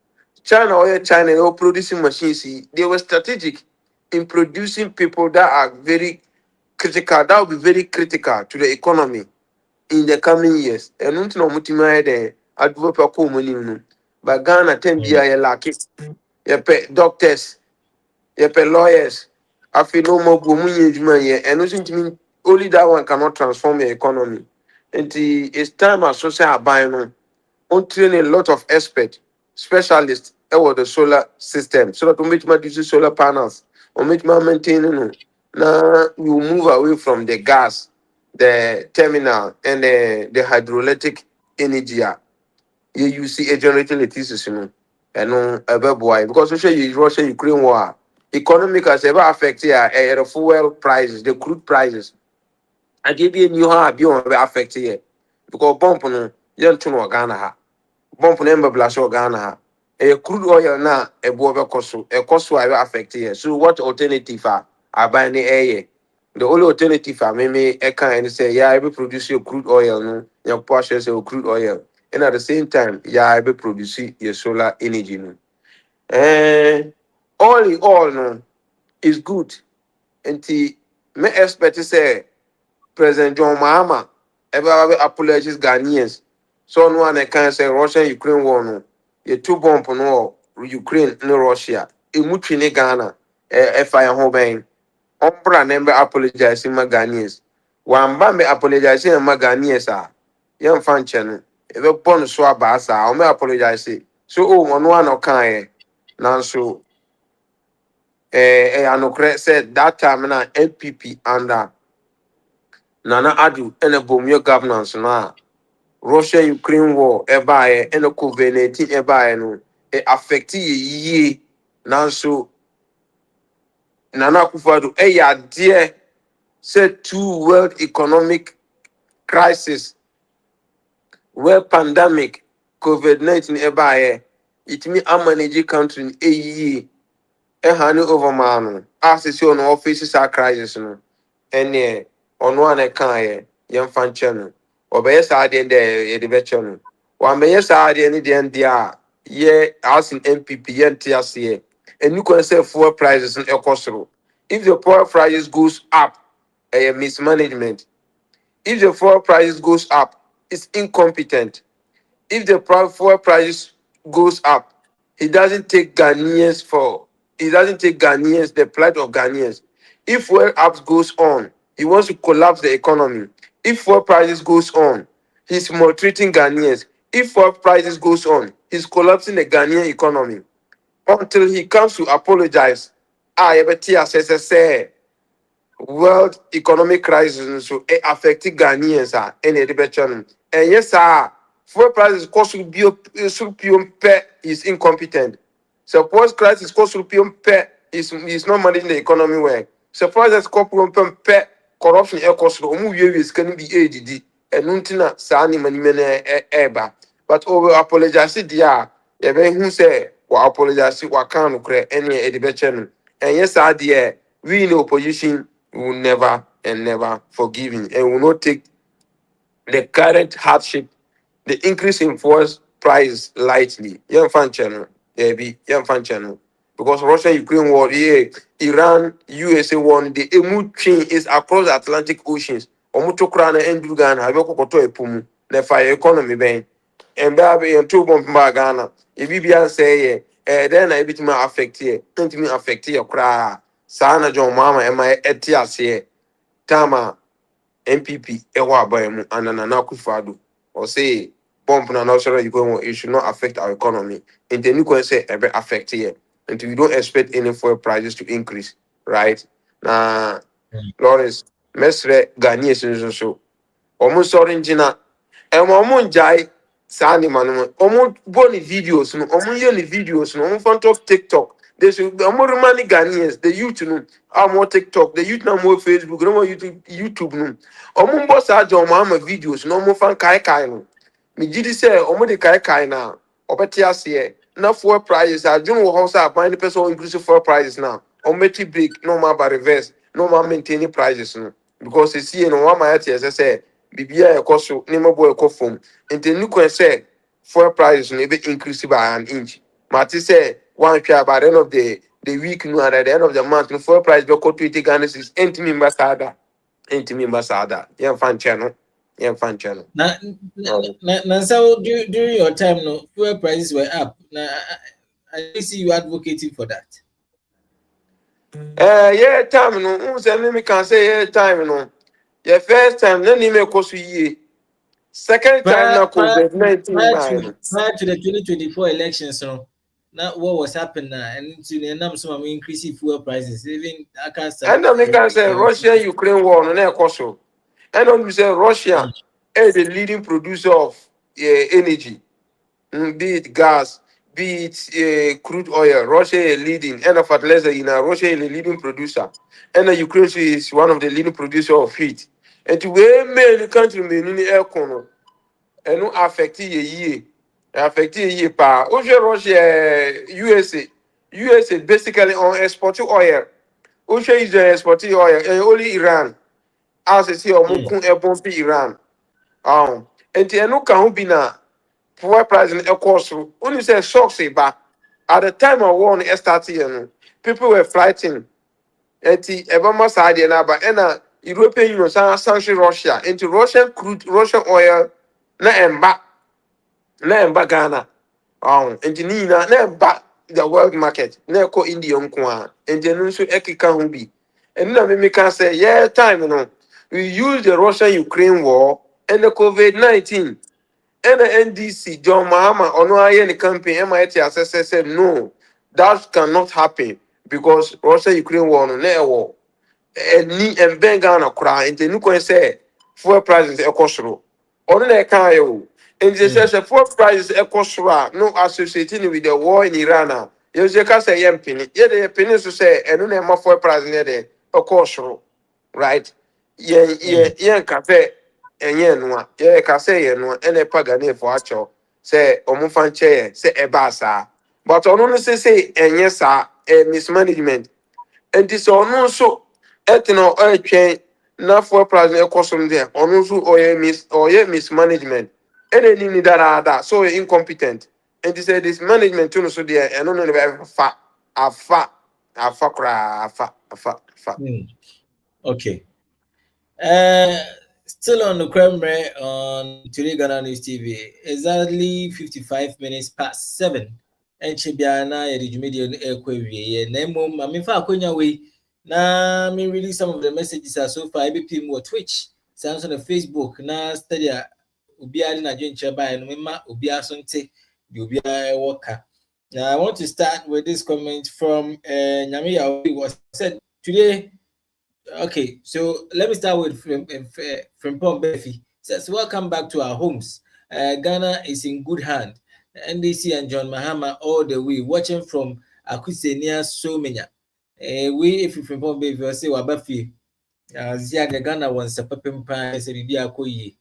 China, they were producing machines. They were strategic in producing people that are very critical, that will be very critical to the economy in the coming years. And until no mutima there, I develop a cool money. But Ghana 10 year lucky. You pay doctors, you pay lawyers. I feel no more money, and nothing only that one cannot transform your economy. And it's time as social buying on train a lot of experts, specialists about the solar system. So that we make my use solar panels, or make my maintaining. Now you move away from the gas, the terminal, and the hydroelectric energy. You see a generating electricity, and no boy because we say Russia Ukraine war. Economic has ever affected the fuel prices, the crude prices. I give you new how be on affected here because bump no young to Ghana. Bump number blast or Ghana. A crude oil now a boy a cost will affect here. So what alternative are buying the air? The only alternative are maybe a kind say, yeah, I will produce your crude oil, no, your portions of crude oil. And at the same time, yeah, I will produce your solar energy. No. And all in all, no, is good. And the me expect to say President John Mahama ever apologizes Ghanaians. So no one can say Russia Ukraine war no. You two bomb no Ukraine no Russia. Imuchi ne Ghana fire home. Ombra nembe apologizing ma Ghanaians. Wamba me apologizing ma Ghanaians Young fanche no. Ebe bon so abasa o me apologize. So ono one kan nanso anokre said that time na NPP under Nana Adu and a Bomio governance na Russia Ukraine war ebae and a COVID-19 ebae no it affected ye nanso Nana Akufo-Addo ya dear said two world economic crisis where pandemic COVID-19 ebae it me a manage country ye hand over man as is on offices are crisis no and on one can young fan channel or by side in the channel. One by side in the end, yeah, as in NPP and TRCA, and you can sell four prices in Ecosro. If the poor prices goes up, a mismanagement. If the four prices goes up, it's incompetent. If the fuel prices goes up, he doesn't take Ghanaians the plight of Ghanaians. If fuel ups goes on, he wants to collapse the economy. If fuel prices goes on, he's maltreating Ghanaians. If fuel prices goes on, he's collapsing the Ghanaian economy. Until he comes to apologize. I ever say world economic crisis so it affected Ghanaians and the and yes fuel prices cost is incompetent. Suppose crisis cost is not managing the economy well. Suppose that corruption cost is can be ADD and nuntina sani mani eba. But over apologize dia who say wa apologize wa can any and yes dear we in the opposition will never and never forgive him and will not take the current hardship, the increase in fuel price lightly. Young fan channel, young fan channel. Because Russia Ukraine war, Iran, USA war, the emu chain is across the Atlantic Oceans. Omuto krana endu Ghana, have koto epumu, ne fire economy ben. And baby and two bomb Ghana. If you say then I bit me affect here, don't me affect here cry. Sana John Mama and my etias here. Tama NPP ewa by mu Nana Akufo-Addo or say bump na national you go it should not affect our economy. And then you can say affect here until you don't expect any fuel prices to increase, right? Now, Lawrence, mesre Ghanaians so almost original and one jai Sani man, boni videos, no, videos, no, front of TikTok. They should more money Ghanaians, the youth no, are more TikTok, the youth no more Facebook, no more YouTube no. Boss are John Mama videos, no more fan kai no. Me did say, the kai na, obetia say, na four prices, I don't know how to buy the person inclusive four prices now. ometi break no ma ba reverse no ma maintain prices no because you see no one my say bibia e koso ni mabo e kofom enti ni kwen say fuel prices no be increase by an inch mati say one share by the end of the week no at the end of the month no fuel price be 20 Ghana cedis enti mi ambassador yen fan channel Now, so during your time, no fuel prices were up. Now, I see you advocating for that. Yeah, time no. Say me can say yeah, time no. Yeah, first time na ni me koso ye. Second time na COVID-19 man. Prior to the 2024 elections, no. Now, what was happening now? And to the number some increasing fuel prices. Even I can't say. And then me can say Russia-Ukraine war no na koso. And then we say Russia is the leading producer of energy. Be it gas, be it crude oil. Russia is leading. And of fertilizer, Russia is the leading producer. And Ukraine is one of the leading producers of wheat. And to where many countries may need air corner. And no affect ye. Affect ye pa. Oje Russia, USA basically on exporting oil. Oje is exporting oil. And only Iran. As I see, Omukun ebon be Iran. And the no can be na fuel price in a course. Only say shocks ba. At the time of war started, people were fighting. And the Ebama side na ba and European Union sanction Russia into Russian crude, Russian oil na emba Ghana. And Nina na emba the world market. Na ko India nko and the no so ekika ho bi. And na me can say yeah time we use the Russian-Ukraine war and the COVID-19. And the NDC, John Mahama, or no any campaign, MIT assessor said no, that cannot happen because Russia-Ukraine war no war. And Bengana cry, and the new can say fuel prices a costro. On the kayo. And they say fuel prices a costro, no associating with the war in Iran. You can say yen penny. Yeah, the penny to say, and no more fuel price near there, a costro, right? Yeah, cafe. Enye no ye ka say ye no ene pagane for acho say omufan che say eba sa but ono no say enye sa mismanagement and this ono so etno twen na for president ekosom there ono so oye mismanagement ene ni dada so incompetent and this management too no so there eno no be afa Okay. Still on the camera on Today Ghana News TV. Exactly 55 minutes past 7. And Chibiana, Edimedia, Equi, Nemo, Mamifa, Konya way. Now, me release some of the messages are so far. IBP more Twitch, sounds on the Facebook. Now, study Ubia na Jinchaba and Mima, Ubia Sonte, Ubia Walker. Now, I want to start with this comment from Nyamiya, who was said today. Okay, so let me start with from Befi. Says, welcome back to our homes. Ghana is in good hand. NDC and John Mahama all the way, watching from Akusenia Somenya. We, if you from Befi, will say, Wabafi, Ziaga Ghana wants a pepin pie, said Koyi.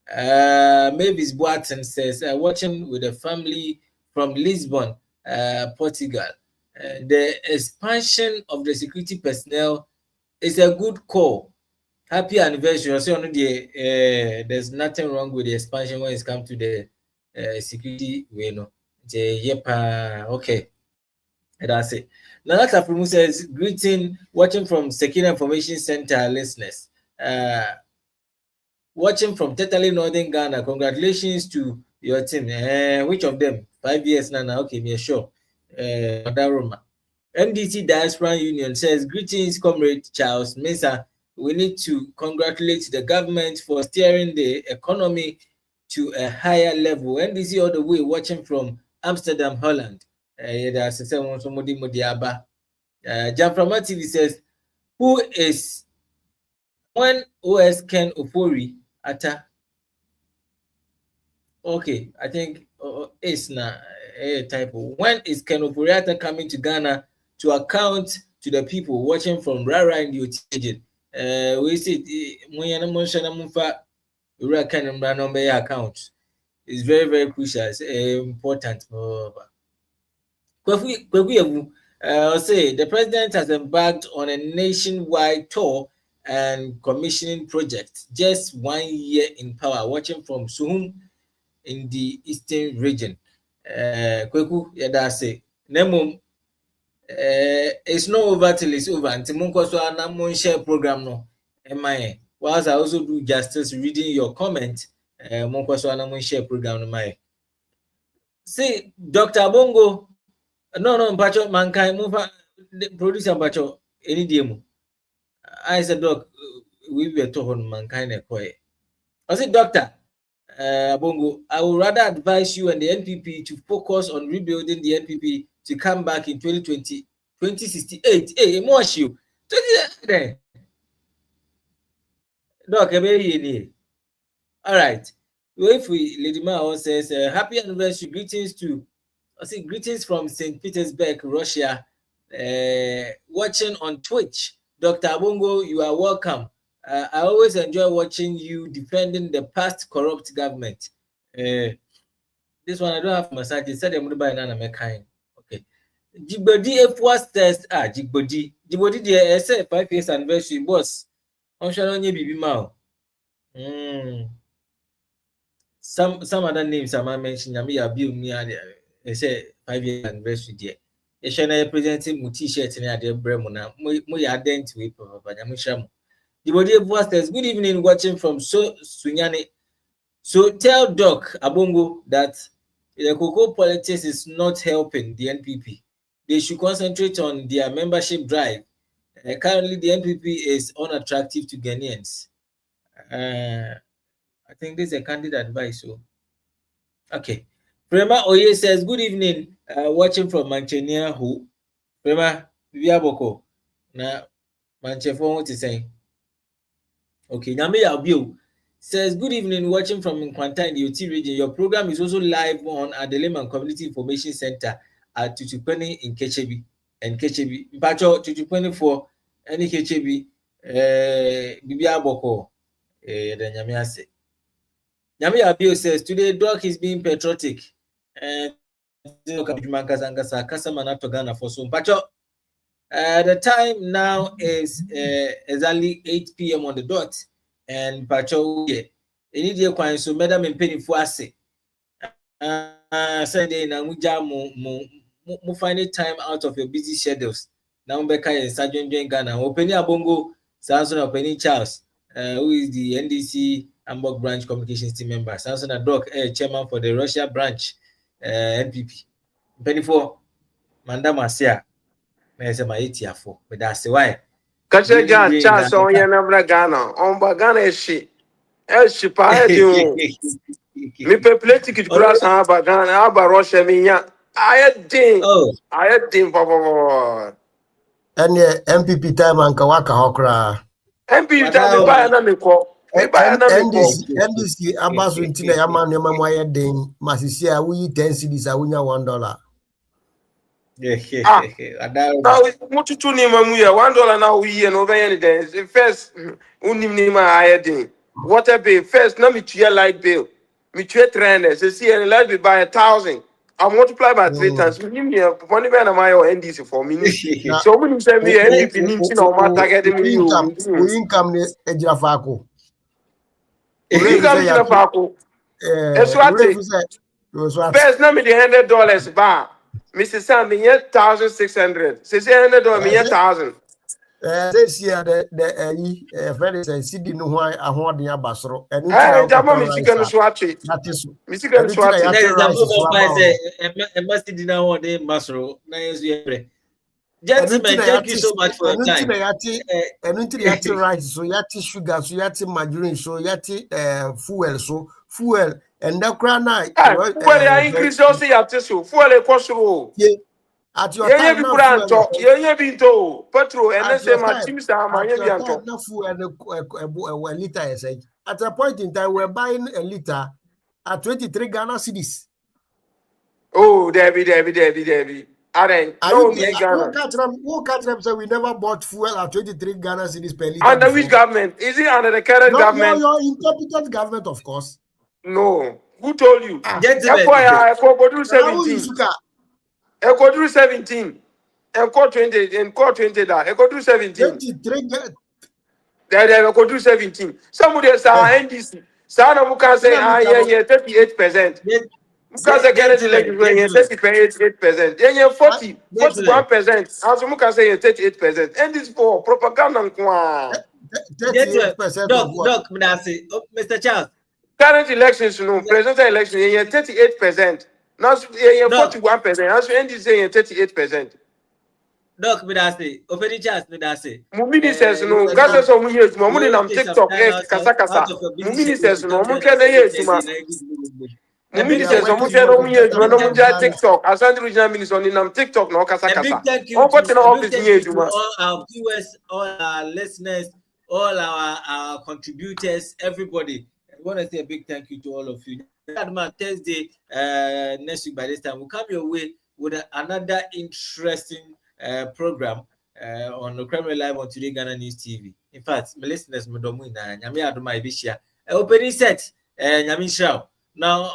Mavis Boaten says, watching with a family from Lisbon, Portugal. The expansion of the security personnel is a good call. Happy anniversary. Also, there's nothing wrong with the expansion when it comes to the security. Okay. That's it. Nanata Primu says, greeting, watching from Security Information Center listeners. Watching from Tetali Northern Ghana. Congratulations to your team. Which of them? 5 years now. Okay, me sure. Roma. NDC Diaspora Union says, greetings, Comrade Charles Mesa. We need to congratulate the government for steering the economy to a higher level. NDC all the way watching from Amsterdam, Holland. Jamframa TV says, who is when OS Ken Ofori Ata? Okay, I think it's not a typo. When is Ken Ofori Ata coming to Ghana to account to the people watching from Rara in the Otijin? We see when you mention a account. It's very, very crucial. It's important. I'll say the president has embarked on a nationwide tour and commissioning project just 1 year in power, watching from Suhum in the eastern region. Kweku, yeah, that's it. Nemo, it's not over till it's over. Until Munkoso Anamon share program no. MI. Whilst I also do justice reading your comment, Munkoso Anamon share program no my. See, Dr. Bongo. No, Mpacho, mankind, move the producer Mpacho, any demo. I said, Doc, we were talking mankind a quiet. I said, Doctor, Bongo, I would rather advise you and the NPP to focus on rebuilding the NPP to come back in 2020, 2068. Hey, more you. Doc, all right. Well, if we, Lady Mao says, happy anniversary, greetings to. I see greetings from St. Petersburg, Russia. Watching on Twitch. Dr. Bongo, you are welcome. I always enjoy watching you defending the past corrupt government. This one I don't have massage. It said I'm going to buy another mechanic. Okay. Jigbodi F1 test. Jigbodi. Jigbodi, I said 5 years anniversary, boss. I'm sure on your baby mouth. Some other names I might mention. I mean, I'll be they say 5 year anniversary there. You should not presenting my t-shirt in the Bremona. Muy identity, Papa. The body of Wasters. Good evening, watching from Sunyani. So tell Doc Abongo that the cocoa politics is not helping the NPP. They should concentrate on their membership drive. Currently, the NPP is unattractive to Ghanaians. I think this is a candid advice. So, okay. Prema Oye says, good evening, watching from Manchester. Who? Prema, Viaboko. Na Manchester, what is saying? Okay, Nyame Abio says, good evening, watching from Nkwanta in the OT region. Your program is also live on at the Lehman Community Information Center at Tutupeni in Kechebi. And Kechebi, Mpacho, Tutupeni for any Kechebi, Bibiaboko, the Nyame Ase. Nyame Abio says, today, Doc is being patriotic. And the time now is exactly 8 p.m. on the dot, and Pacho, any day, so Madam and Penny Fuase. Sunday, now we find time out of your busy schedules. Now, Becca and Sergeant Jane Ghana, Openi Abongo, Samson Openi Charles, who is the NDC Hamburg branch communications team member, Samson Adok, chairman for the Russia branch. NPP. Penny for Mandam Asia. I say my 84. But that's why. Kache Jan chance on Yanabra Ghana. On Bagana is she. She paid you. Me play ticket class on Bagana, Abba Russia, Minya. I had dim, Papa. And MPP time and Kawaka Hokra. MPP time, buy another call. NDC Abbas Wintina Yaman Yamaya Dane, Masisia, we 10 cities, I win $1. Now what to name $1 now we and over any days. First, Unima iodine. Water bill. First, no me to light bill. Me to trainers. You see, and light bill by 1,000. I multiply by 3 times. We need money by my NDC for me. So when you send me NDP, no matter getting me income Ejafako. First, let me the $100 bar. Mr. Sam, me $1,600. Say $100, me $1,000. This year, the friend is Sydney no why I want the Abasro. And Michigan swatch it. Michigan swatch it. Must dinner one day, Masro. Gentlemen, thank you so much for your time. And into the rice, so yati sugar, so yati margarine, so yati fuel, and that crown night. Well, I increase also yati so fuel a possible. At your time, you're being told petrol and then say my teams are my fuel and a liter. I say at a point in time, we're buying a liter at 23 Ghana cedis. Oh, Debbie. Who catch them say we never bought fuel at 23 Ghana cedis per liter? Under which government? Is it under the current government? Your incompetent government, of course. No. Who told you? Gentlemen. Equador 17. Equador 17. And call 20, and call 20 that. And go do 17. 23 They go do 17. Somebody say NDC. Some can say, yeah, 38%. Because the Kennedy election, 38%. Then 41%. As you can say 38%. And this for propaganda. 38% of what? Doc, Mr. Charles. Current elections, presidential election, 38%. Now, 41%. As you say 38%. Doc, Openi Charles, Ministers, Gasa so many years, Mamuni on TikTok, Kasa. Ministers, Ministers, TikTok. As Andrew Regional Minister on Tiktok, no Kasa. A big thank you to all our viewers, all our listeners, all our contributors, everybody. I want to say a big thank you to all of you. Thursday, next week by this time, we'll come your way with another interesting program on the Crime Live on Today Ghana News TV. In fact, my listeners, opening set, now,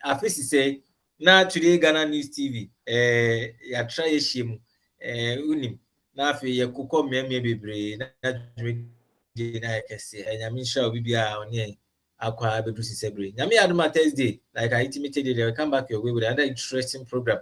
I say, now Today Ghana News TV, ya try shim, unim, na fe ya kuko me bebre, na I can say, and Yamisha will be on here. Aqua Bedru Sebre. Yami Aduma Thursday, like I intimated, they will come back your way with another interesting program.